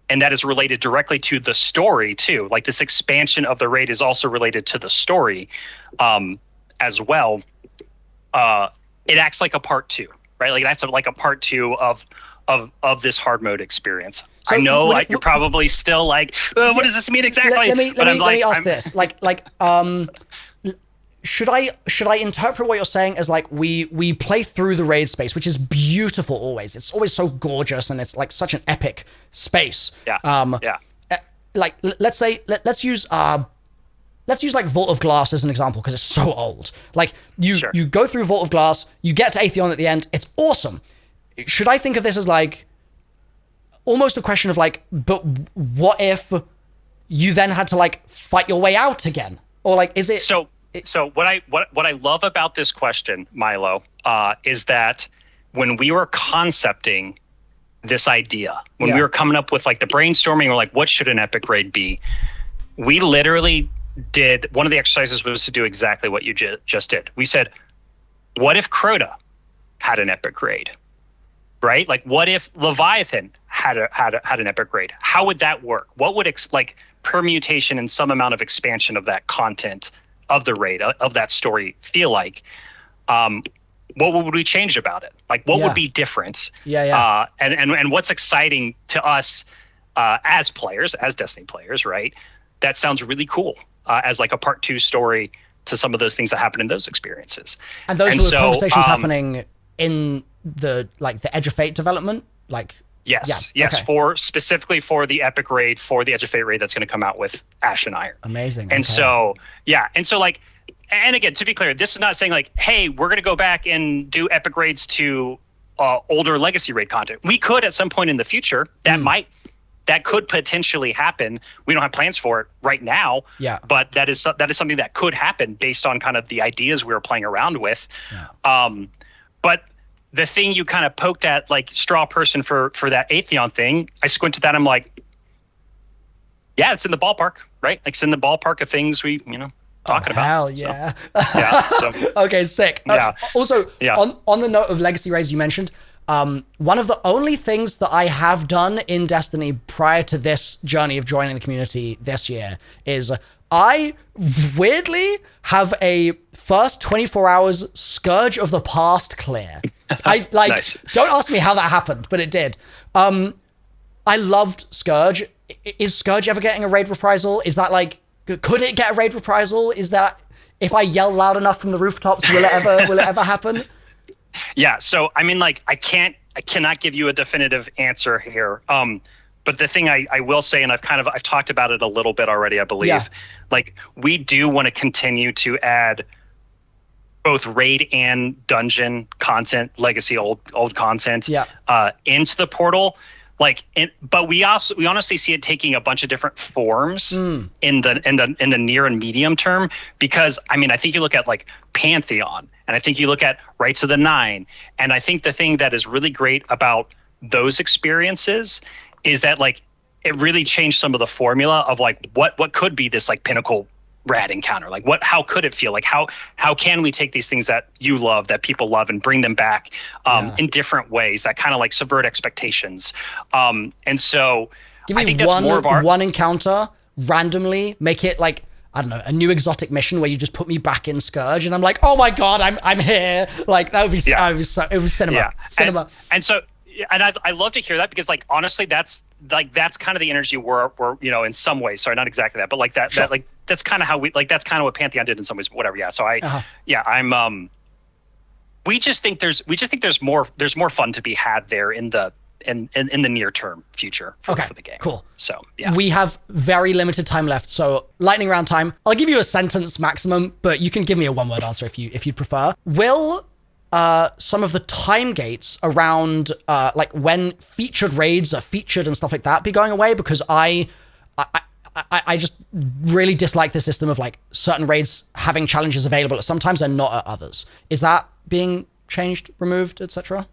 And that is related directly to the story too. Like this expansion of the raid is also related to the story as well. It acts like a part 2, right? Like it acts like a part 2 of this hard mode experience. So I know you're probably still like, what does this mean exactly? Let me ask this. Should I interpret what you're saying as like we play through the raid space, which is beautiful always. It's always so gorgeous and it's like such an epic space. Yeah. Like let's use like Vault of Glass as an example because it's so old. Like you go through Vault of Glass, you get to Atheon at the end. It's awesome. Should I think of this as like almost a question of like, but what if you then had to like fight your way out again? Or like, is it... So what I love about this question, Milo, is that when we were concepting this idea, when we were coming up with like the brainstorming, or like what should an epic raid be, we literally did, one of the exercises was to do exactly what you just did. We said, what if Crota had an epic raid? Right? Like what if Leviathan had an epic raid? How would that work? What would like permutation and some amount of expansion of that content of the raid, of that story feel like? What would we change about it? Like what would be different? And what's exciting to us as players, as Destiny players, right? That sounds really cool as like a part 2 story to some of those things that happen in those experiences. And those were conversations happening in the Edge of Fate development, like. Yes, okay. Specifically for the epic raid, for the Edge of Fate raid that's going to come out with Ash and Iron. Amazing. And so like, and again, to be clear, this is not saying like, hey, we're going to go back and do epic raids to older legacy raid content. We could at some point in the future. That could potentially happen. We don't have plans for it right now. Yeah. But that is something that could happen based on kind of the ideas we were playing around with. Yeah. But the thing you kind of poked at, like straw person for that Atheon thing, I squinted at that. I'm like, yeah, it's in the ballpark, right? Like it's in the ballpark of things we, talking about. Hell yeah. So, okay, sick. Yeah. Also, on the note of legacy raids you mentioned, one of the only things that I have done in Destiny prior to this journey of joining the community this year is I weirdly have a first 24 hours Scourge of the Past clear. I nice. Don't ask me how that happened, but it did. I loved Scourge. Is Scourge ever getting a raid reprisal? Is that like, could it get a raid reprisal? Is that, if I yell loud enough from the rooftops, will it ever happen? Yeah. So, I mean, like, I cannot give you a definitive answer here. But the thing I will say, and I've talked about it a little bit already, I believe, like we do want to continue to add both raid and dungeon content, legacy old content, into the portal. But we honestly see it taking a bunch of different forms in the near and medium term, because I mean, I think you look at like Pantheon, and I think you look at Rights of the Nine, and I think the thing that is really great about those experiences is that like it really changed some of the formula of like what could be this like pinnacle rad encounter, like how could it feel like, how can we take these things that you love, that people love, and bring them back in different ways that kind of like subvert expectations. And so I think that's more of our one encounter randomly, make it like, I don't know, a new exotic mission where you just put me back in Scourge and I'm like, oh my god, I'm here. Like that would be it was cinema. And so I love to hear that, because like honestly that's kind of the energy we're in some ways, sorry, not exactly that, but like that like that's kind of how we, like that's kind of what Pantheon did in some ways, whatever. So we just think there's more fun to be had there in the near term future for the game. Cool. So we have very limited time left, so lightning round time. I'll give you a sentence maximum, but you can give me a one word answer if you'd prefer. Will some of the time gates around like when featured raids are featured and stuff like that be going away? Because I just really dislike the system of like certain raids having challenges available at sometimes and not at others. Is that being changed, removed, etc.?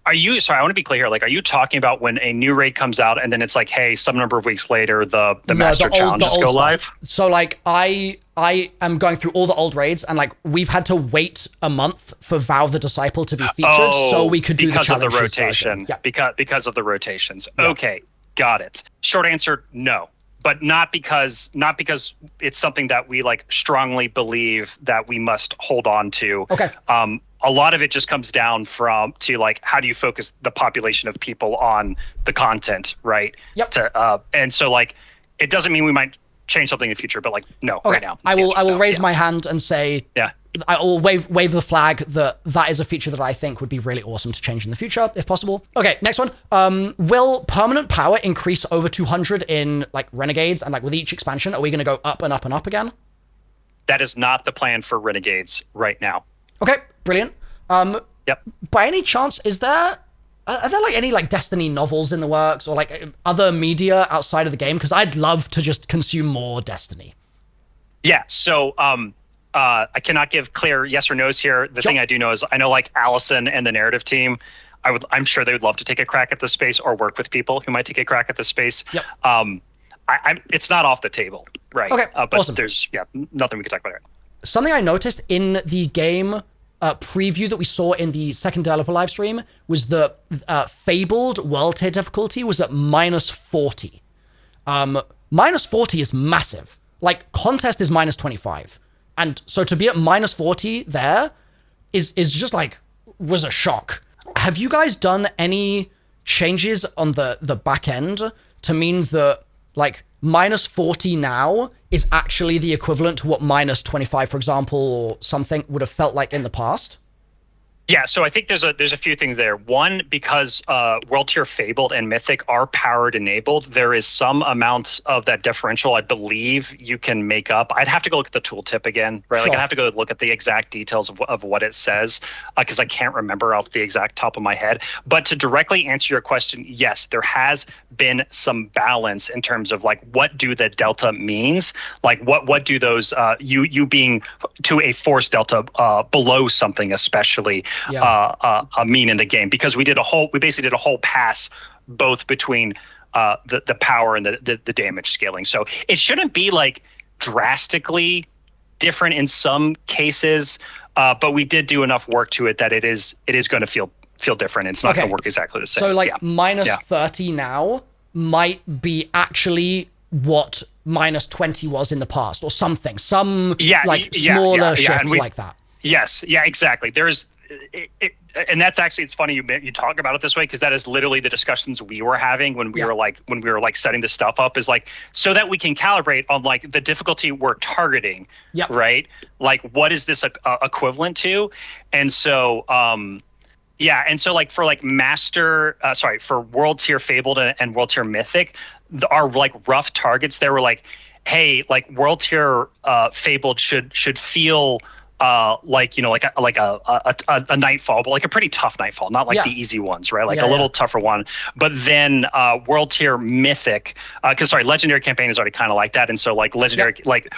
Are you, sorry, I want to be clear here. Like, are you talking about when a new raid comes out and then it's like, hey, some number of weeks later, the master challenges go live? So like I am going through all the old raids, and like we've had to wait a month for Vow the Disciple to be featured so we could do the challenges because of the rotation. Yeah. Because of the rotations. Yeah. Okay, got it. Short answer, no. But not because it's something that we like strongly believe that we must hold on to. Okay. A lot of it just comes down to like, how do you focus the population of people on the content, right? Yep. And so like, it doesn't mean we might change something in the future, but like, no, okay. Right now. I will raise my hand and say, yeah. I will wave the flag that is a feature that I think would be really awesome to change in the future, if possible. Okay, next one. Will permanent power increase over 200 in like Renegades, and like with each expansion, are we going to go up and up and up again? That is not the plan for Renegades right now. Okay, brilliant. Yep. By any chance, are there like any like Destiny novels in the works, or like other media outside of the game? Because I'd love to just consume more Destiny. Yeah. So I cannot give clear yes or no's here. The thing I do know is I know like Allison and the narrative team. I'm sure they would love to take a crack at this space, or work with people who might take a crack at this space. Yep. It's not off the table, right? Okay. But awesome. There's nothing we can talk about here. Something I noticed in the game preview that we saw in the second developer live stream was the Fabled world tier difficulty was at -40. -40 is massive. Like contest is -25. And so to be at -40 there is just like, was a shock. Have you guys done any changes on the back end to mean that like -40 now is actually the equivalent to what -25, for example, or something would have felt like in the past? Yeah, so I think there's a few things there. One, because World Tier Fabled and Mythic are powered enabled, there is some amount of that differential I believe you can make up. I'd have to go look at the tooltip again, right? Sure. Like I'd have to go look at the exact details of what it says, because I can't remember off the exact top of my head. But to directly answer your question, yes, there has been some balance in terms of like, what do the delta means? Like what do those you being to a force delta below something especially mean in the game? Because we basically did a whole pass both between the power and the damage scaling. So it shouldn't be like drastically different in some cases, but we did do enough work to it that it is going to feel different. It's not going to work exactly the same. So like -30 now might be actually what -20 was in the past, or something, some smaller shift like that. Yes, yeah, exactly. There's and that's actually, it's funny you talk about it this way, because that is literally the discussions we were having when we were like setting this stuff up, is like, so that we can calibrate on like the difficulty we're targeting, right? Like, what is this equivalent to? And so and so like for like for World Tier Fabled and World Tier Mythic, our like rough targets there were like, hey, like World Tier Fabled should feel like, you know, like a nightfall, but like a pretty tough nightfall, not like the easy ones, right? Like a little tougher one. But then World Tier Mythic, Legendary campaign is already kind of like that, and so like Legendary, like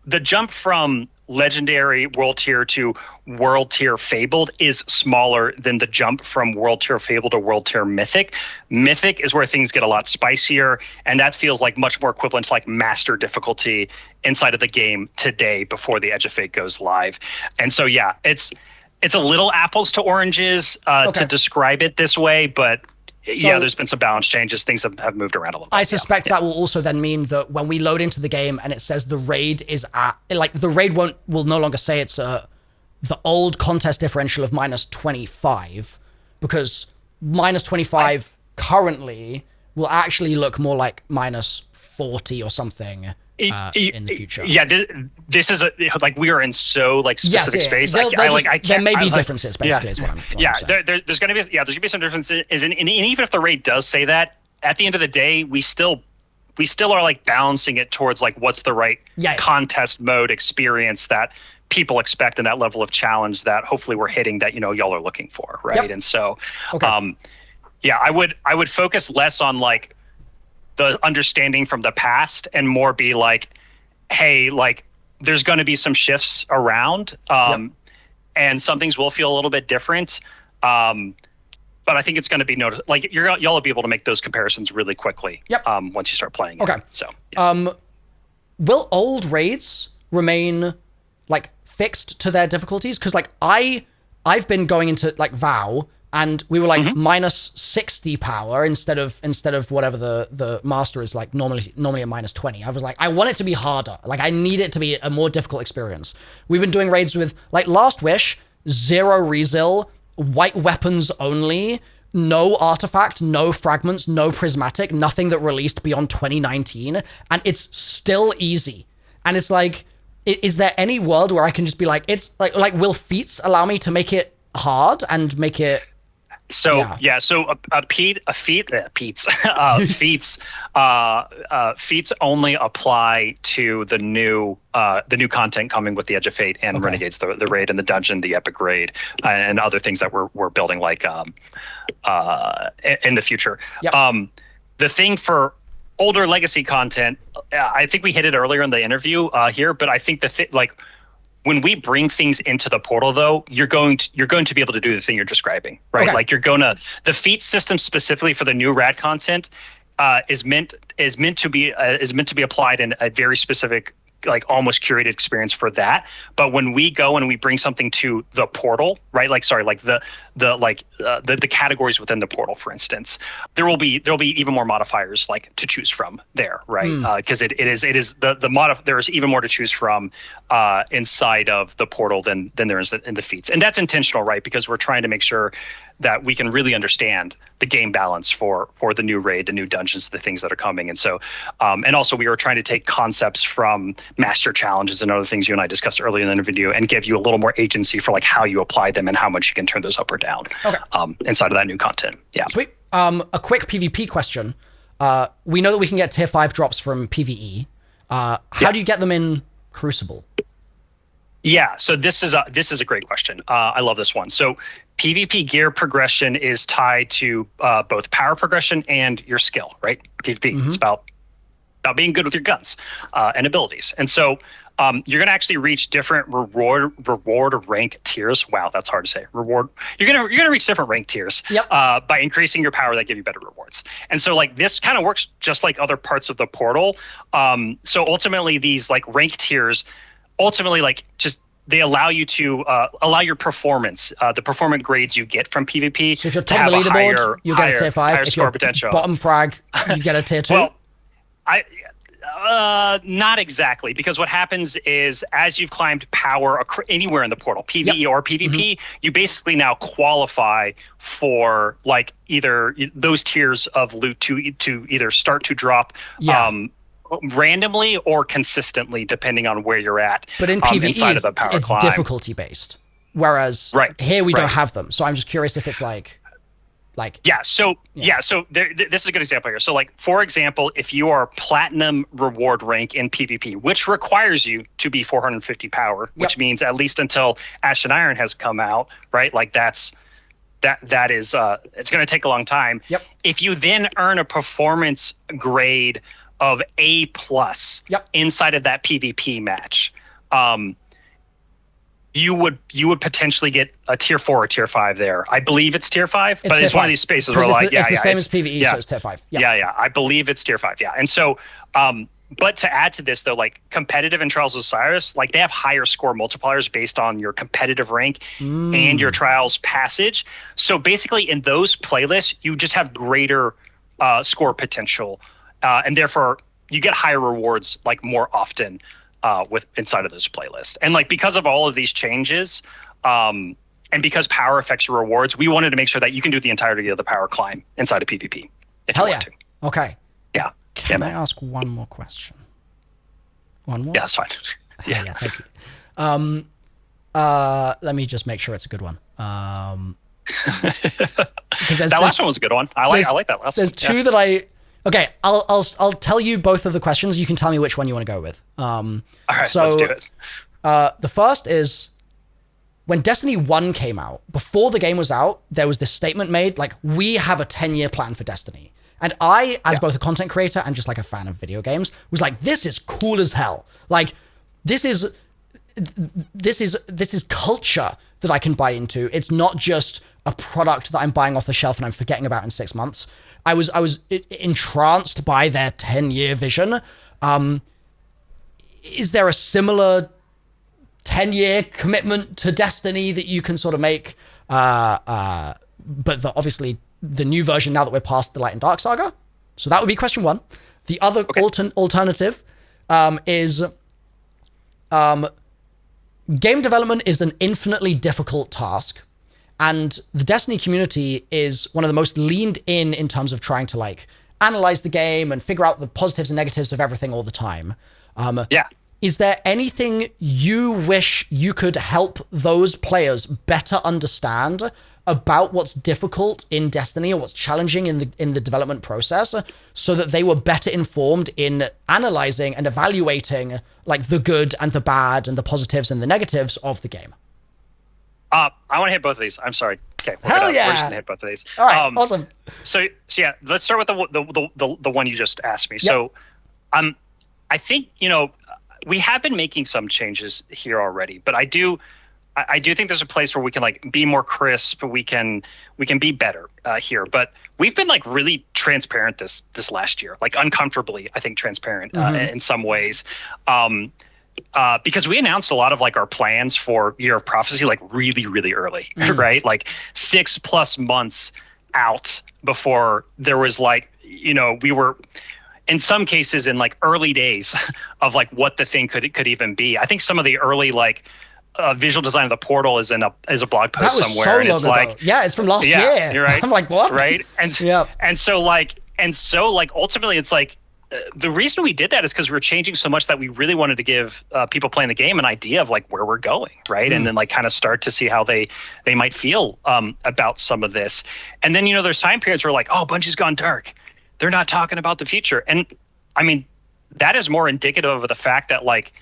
the jump from Legendary World Tier to World Tier Fabled is smaller than the jump from World Tier Fabled to World Tier Mythic. Mythic is where things get a lot spicier, and that feels like much more equivalent to like master difficulty inside of the game today before the Edge of Fate goes live. And so it's a little apples to oranges to describe it this way, but there's been some balance changes. Things have moved around a little bit. I suspect that will also then mean that when we load into the game and it says the raid is at, like, the raid will no longer say it's the old contest differential of -25, because -25 currently will actually look more like -40 or something in the future. Yeah, this is we are in so like specific space. There may be differences, basically, is what I'm saying. There's gonna be some differences, and even if the rate does say that, at the end of the day, we still are like balancing it towards like what's the right contest mode experience that people expect, and that level of challenge that hopefully we're hitting, that, you know, y'all are looking for, right? And so I would focus less on like the understanding from the past and more be like, hey, like there's going to be some shifts around, and some things will feel a little bit different. but I think it's going to be noticed. Like y'all will be able to make those comparisons really quickly. Yep. Once you start playing. Okay. It. So. Yeah. Will old raids remain like fixed to their difficulties? Because like I've been going into like WoW, and we were like minus 60 power instead of whatever the master is like normally a minus 20. I was like, I want it to be harder. Like I need it to be a more difficult experience. We've been doing raids with like Last Wish, 0 resil, white weapons only, no artifact, no fragments, no prismatic, nothing that released beyond 2019, and it's still easy. And it's like, is there any world where I can just be like, it's like will feats allow me to make it hard and make it? So feats only apply to the new content coming with the Edge of Fate and Renegades, the raid and the dungeon, the epic raid, and other things that we're building like in the future. Yep. The thing for older legacy content, I think we hit it earlier in the interview here, but I think when we bring things into the portal, though, you're going to be able to do the thing you're describing, right? Like the feat system specifically for the new rad content is meant to be applied in a very specific, like almost curated experience for that. But when we go and we bring something to the portal, right? The categories within the portal, for instance, there'll be even more modifiers like to choose from there, right? Because there's even more to choose from inside of the portal than there is in the feats, and that's intentional, right? Because we're trying to make sure that we can really understand the game balance for the new raid, the new dungeons, the things that are coming. And so, and also we were trying to take concepts from master challenges and other things you and I discussed earlier in the video and give you a little more agency for like how you apply them and how much you can turn those up or down inside of that new content. Yeah. Sweet. A quick PvP question. We know that we can get tier 5 drops from PvE. How do you get them in Crucible? Yeah, so this is a great question. I love this one. So PvP gear progression is tied to both power progression and your skill, right? PvP, it's about being good with your guns and abilities. And so you're going to actually reach different reward rank tiers. Wow, that's hard to say. You're going to reach different rank tiers by increasing your power that give you better rewards. And so like this kind of works just like other parts of the portal. So ultimately these like rank tiers they allow you to allow your performance, the performance grades you get from PvP. So if you're top of the leaderboard, you get a tier 5. If you're potential. Bottom frag, you get a tier 2. Well, not exactly, because what happens is as you've climbed power anywhere in the portal, PvE or PvP, you basically now qualify for like either those tiers of loot to either start to drop randomly or consistently, depending on where you're at. But in PvE, it's difficulty based, whereas here we don't have them. So I'm just curious if it's like. So this is a good example here. So like, for example, if you are platinum reward rank in PvP, which requires you to be 450 power, which means at least until Ashen Iron has come out, right? Like that is it's going to take a long time. If you then earn a performance grade of A+ inside of that PvP match, you would potentially get a tier 4 or tier 5 there. I believe it's tier 5, but it's one of these spaces where like, it's the same as PvE, so it's tier 5. I believe it's tier 5. And so, but to add to this though, like competitive in Trials of Osiris, like they have higher score multipliers based on your competitive rank and your Trials passage. So basically in those playlists, you just have greater score potential. And therefore you get higher rewards like more often with inside of those playlists. And like because of all of these changes, and because power affects your rewards, we wanted to make sure that you can do the entirety of the power climb inside of PvP if you want to. Okay. Yeah. Can I ask one more question? One more? Yeah, that's fine. Yeah, thank you. Let me just make sure it's a good one. That last one was a good one. I like that last one. There's two that Okay, I'll tell you both of the questions. You can tell me which one you want to go with. All right, so, let's do it. The first is, when Destiny 1 came out, before the game was out, there was this statement made, like, we have a 10-year plan for Destiny. And I, as both a content creator and just like a fan of video games, was like, this is cool as hell. Like, this is culture that I can buy into. It's not just a product that I'm buying off the shelf and I'm forgetting about in 6 months. I was entranced by their 10-year vision. Is there a similar 10-year commitment to Destiny that you can sort of make? But obviously the new version, now that we're past the Light and Dark saga. So that would be question one. The other alternative is game development is an infinitely difficult task. And the Destiny community is one of the most leaned in terms of trying to like analyze the game and figure out the positives and negatives of everything all the time. Is there anything you wish you could help those players better understand about what's difficult in Destiny or what's challenging in the development process, so that they were better informed in analyzing and evaluating like the good and the bad and the positives and the negatives of the game? I want to hit both of these. I'm sorry. Okay. Hell yeah. We're just gonna hit both of these. All right. Awesome. So yeah, let's start with the one you just asked me. Yep. So, I think, we have been making some changes here already, but I do think there's a place where we can like be more crisp. We can be better here. But we've been like really transparent this last year, like uncomfortably, I think, transparent in some ways. Because we announced a lot of like our plans for Year of Prophecy like really, really early, right? Like 6+ months out before there was like, we were in some cases in like early days of like what the thing could even be. I think some of the early like visual design of the portal is a blog post somewhere, so and it's long ago. like, yeah, it's from last year. You're right. I'm like, what? Right, and so ultimately it's like. The reason we did that is because we were changing so much that we really wanted to give people playing the game an idea of like where we're going, right? And then like kind of start to see how they might feel about some of this. And then, there's time periods where like, oh, Bungie's gone dark. They're not talking about the future. And I mean, that is more indicative of the fact that like,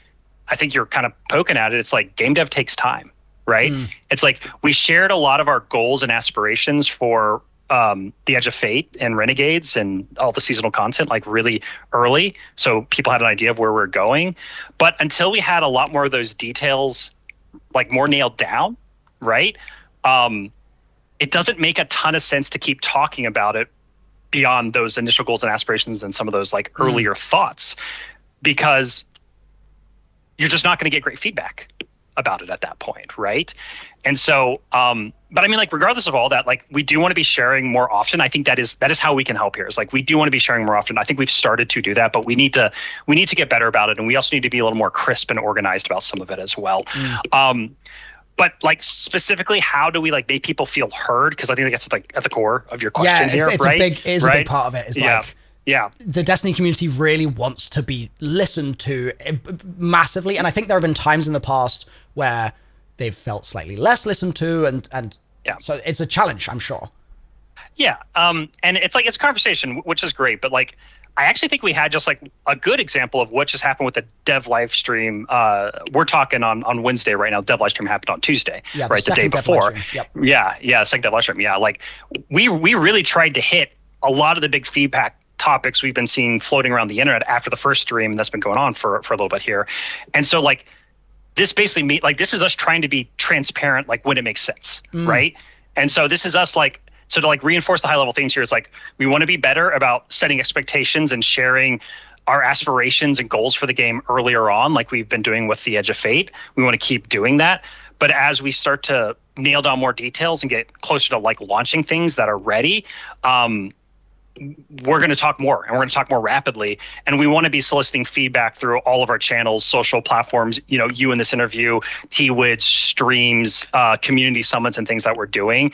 I think you're kind of poking at it. It's like game dev takes time, right? It's like we shared a lot of our goals and aspirations for the Edge of Fate and Renegades and all the seasonal content like really early, so people had an idea of where we're going. But until we had a lot more of those details like more nailed down, right, it doesn't make a ton of sense to keep talking about it beyond those initial goals and aspirations and some of those like earlier thoughts, because you're just not going to get great feedback about it at that point, right? And so, but I mean, like, regardless of all that, like, we do want to be sharing more often. I think that is how we can help here. Is like, we do want to be sharing more often. I think we've started to do that, but we need to get better about it, and we also need to be a little more crisp and organized about some of it as well. But like specifically, how do we like make people feel heard? Because I think that's like at the core of your question here, right? It is a big part of it. It's like, yeah, the Destiny community really wants to be listened to massively, and I think there have been times in the past where they've felt slightly less listened to, and so it's a challenge, I'm sure. Yeah, and it's like it's conversation, which is great, but like I actually think we had just like a good example of what just happened with the dev live stream. We're talking on Wednesday right now. Dev live stream happened on Tuesday, right, the day before. Second dev live stream. Yeah, like we really tried to hit a lot of the big feedback topics we've been seeing floating around the internet after the first stream, and that's been going on for a little bit here. And so like this basically this is us trying to be transparent, like when it makes sense, right? And so this is us like, so to like reinforce the high level things here, is like we want to be better about setting expectations and sharing our aspirations and goals for the game earlier on, like we've been doing with the Edge of Fate. We want to keep doing that. But as we start to nail down more details and get closer to like launching things that are ready, we're going to talk more, and we're going to talk more rapidly. And we want to be soliciting feedback through all of our channels, social platforms, you in this interview, T-Wids, streams, community summits, and things that we're doing.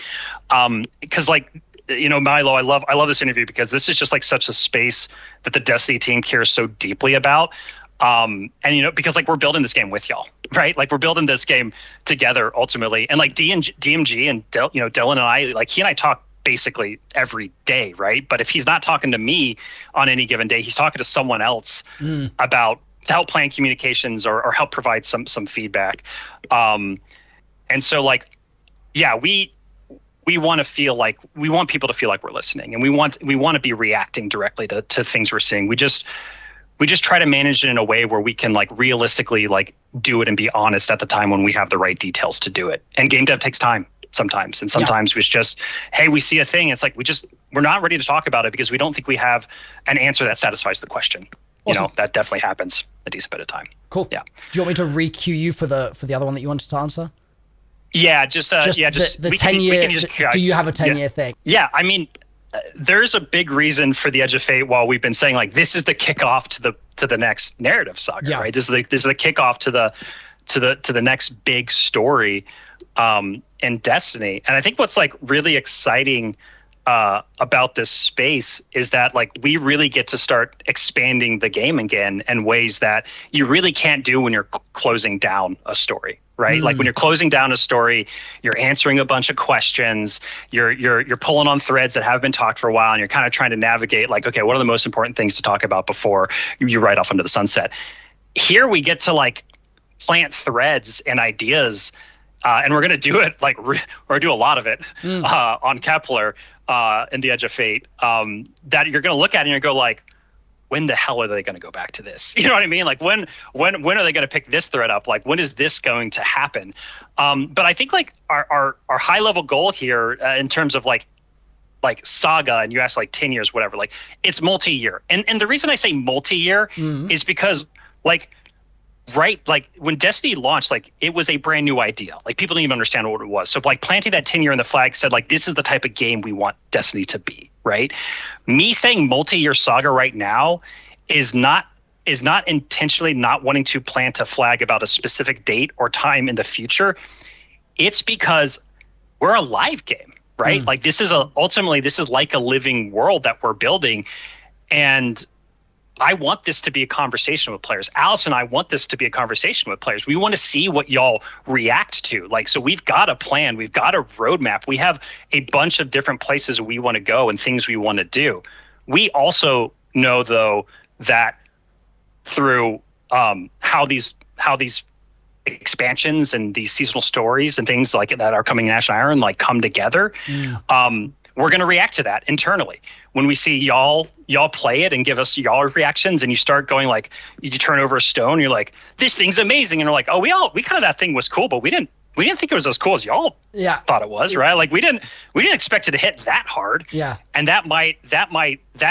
Because like, Milo, I love this interview because this is just like such a space that the Destiny team cares so deeply about. And because like we're building this game with y'all, right? Like we're building this game together ultimately. And like DMG and Dylan and I, like he and I talk basically every day, right? But if he's not talking to me on any given day, he's talking to someone else about to help plan communications or help provide some feedback. And so like, yeah, we want to feel like, we want people to feel like we're listening, and we want to be reacting directly to things we're seeing. We just try to manage it in a way where we can like realistically like do it and be honest at the time when we have the right details to do it. And game dev takes time. sometimes. And sometimes it's just, hey, we see a thing. It's like, we're not ready to talk about it because we don't think we have an answer that satisfies the question. Awesome. You know, that definitely happens a decent bit of time. Cool. Yeah. Do you want me to re-queue you for the other one that you wanted to answer? Yeah, just the 10-year. Do you have a 10-year thing? Yeah, I mean, there's a big reason for the Edge of Fate. While we've been saying like this is the kickoff to the next narrative saga, right? This is the kickoff to the next big story in Destiny. And I think what's like really exciting about this space is that like we really get to start expanding the game again in ways that you really can't do when you're closing down a story. Right? Like when you're closing down a story, you're answering a bunch of questions, you're pulling on threads that have been talked for a while, and you're kind of trying to navigate like, okay, what are the most important things to talk about before you ride off into the sunset? Here we get to like plant threads and ideas, and we're going to do it like, or do a lot of it on Kepler in the Edge of Fate, that you're going to look at and you go like, when the hell are they going to go back to this? You know what I mean? Like when are they going to pick this thread up? Like when is this going to happen? But I think like our high level goal here in terms of like saga, and you asked like 10 years, whatever, like it's multi-year. And the reason I say multi-year is because like, right, like when Destiny launched, like it was a brand new idea. Like people didn't even understand what it was. So like planting that 10-year in the flag said like, this is the type of game we want Destiny to be, right? Me saying multi-year saga right now is not intentionally not wanting to plant a flag about a specific date or time in the future. It's because we're a live game, right? Like ultimately this is like a living world that we're building. And I want this to be a conversation with players. Alice and I want this to be a conversation with players. We want to see what y'all react to. Like, so we've got a plan. We've got a roadmap. We have a bunch of different places we want to go and things we want to do. We also know, though, that through how these expansions and these seasonal stories and things like that are coming in Ash and Iron like come together, we're going to react to that internally. When we see y'all play it and give us y'all reactions, and you start going like, you turn over a stone, you're like, this thing's amazing, and you're like, oh, we kind of, that thing was cool, but we didn't think it was as cool as y'all thought it was, right? Like we didn't expect it to hit that hard. Yeah. And that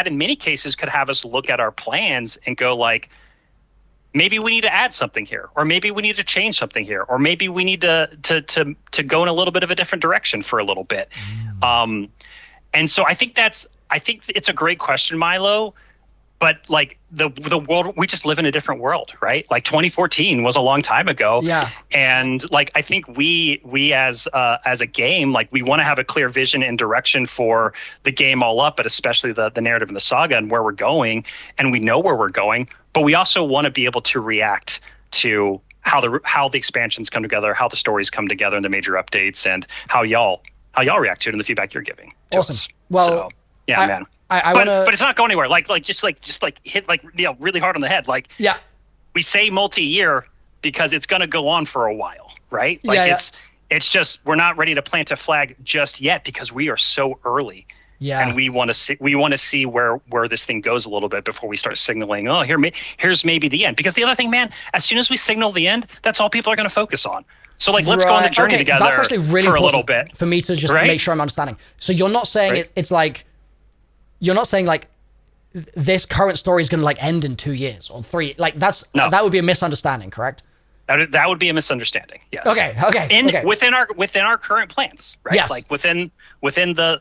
in many cases could have us look at our plans and go like, maybe we need to add something here, or maybe we need to change something here, or maybe we need to go in a little bit of a different direction for a little bit. And so I think it's a great question, Milo, but like the world, we just live in a different world, right? Like 2014 was a long time ago. Yeah. And like, I think we as a game, like we want to have a clear vision and direction for the game all up, but especially the narrative and the saga and where we're going. And we know where we're going, but we also want to be able to react to how the expansions come together, how the stories come together and the major updates, and how y'all react to it and the feedback you're giving to us. Well, so, yeah, man. But it's not going anywhere. Like just hit like, you know, really hard on the head. Like, yeah, we say multi-year because it's going to go on for a while, right? Like it's just, we're not ready to plant a flag just yet because we are so early. Yeah. And we want to see where this thing goes a little bit before we start signaling, oh, here's maybe the end. Because the other thing, man, as soon as we signal the end, that's all people are going to focus on. So like, let's go on the journey together that's actually really for a little bit. For me to just make sure I'm understanding. So you're not saying it's like, you're not saying like this current story is going to like end in 2 years or 3. Like that would be a misunderstanding, correct? That would be a misunderstanding. Yes. Okay. Within our current plans, right? Yes. Like within the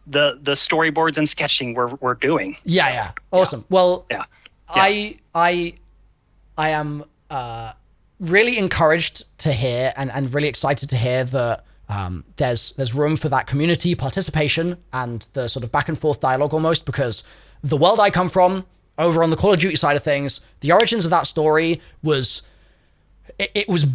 storyboards and sketching we're doing. Yeah. Awesome. Well, I am really encouraged to hear and really excited to hear that there's room for that community participation and the sort of back and forth dialogue almost, because the world I come from over on the Call of Duty side of things, the origins of that story was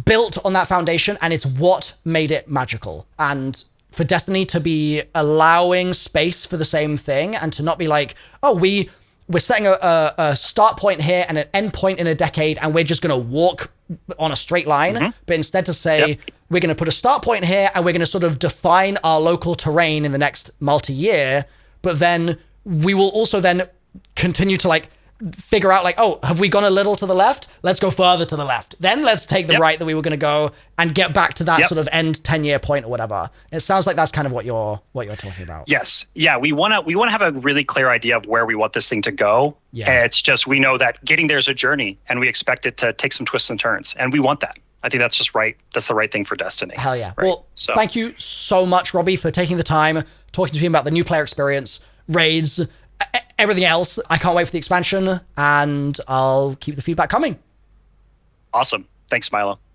built on that foundation, and it's what made it magical. And for Destiny to be allowing space for the same thing and to not be like, oh, we're setting a start point here and an end point in a decade, and we're just going to walk on a straight line, but instead to say, we're going to put a start point here and we're going to sort of define our local terrain in the next multi-year, but then we will also then continue to like figure out like, oh, have we gone a little to the left? Let's go further to the left. Then let's take the right that we were going to go and get back to that sort of end 10-year point or whatever. It sounds like that's kind of what you're talking about. Yes. Yeah. We want to have a really clear idea of where we want this thing to go. Yeah. It's just, we know that getting there is a journey, and we expect it to take some twists and turns, and we want that. I think that's just right. That's the right thing for Destiny. Hell yeah. Right? Well, thank you so much, Robbie, for taking the time, talking to me about the new player experience, raids, everything else. I can't wait for the expansion, and I'll keep the feedback coming. Awesome. Thanks, Milo.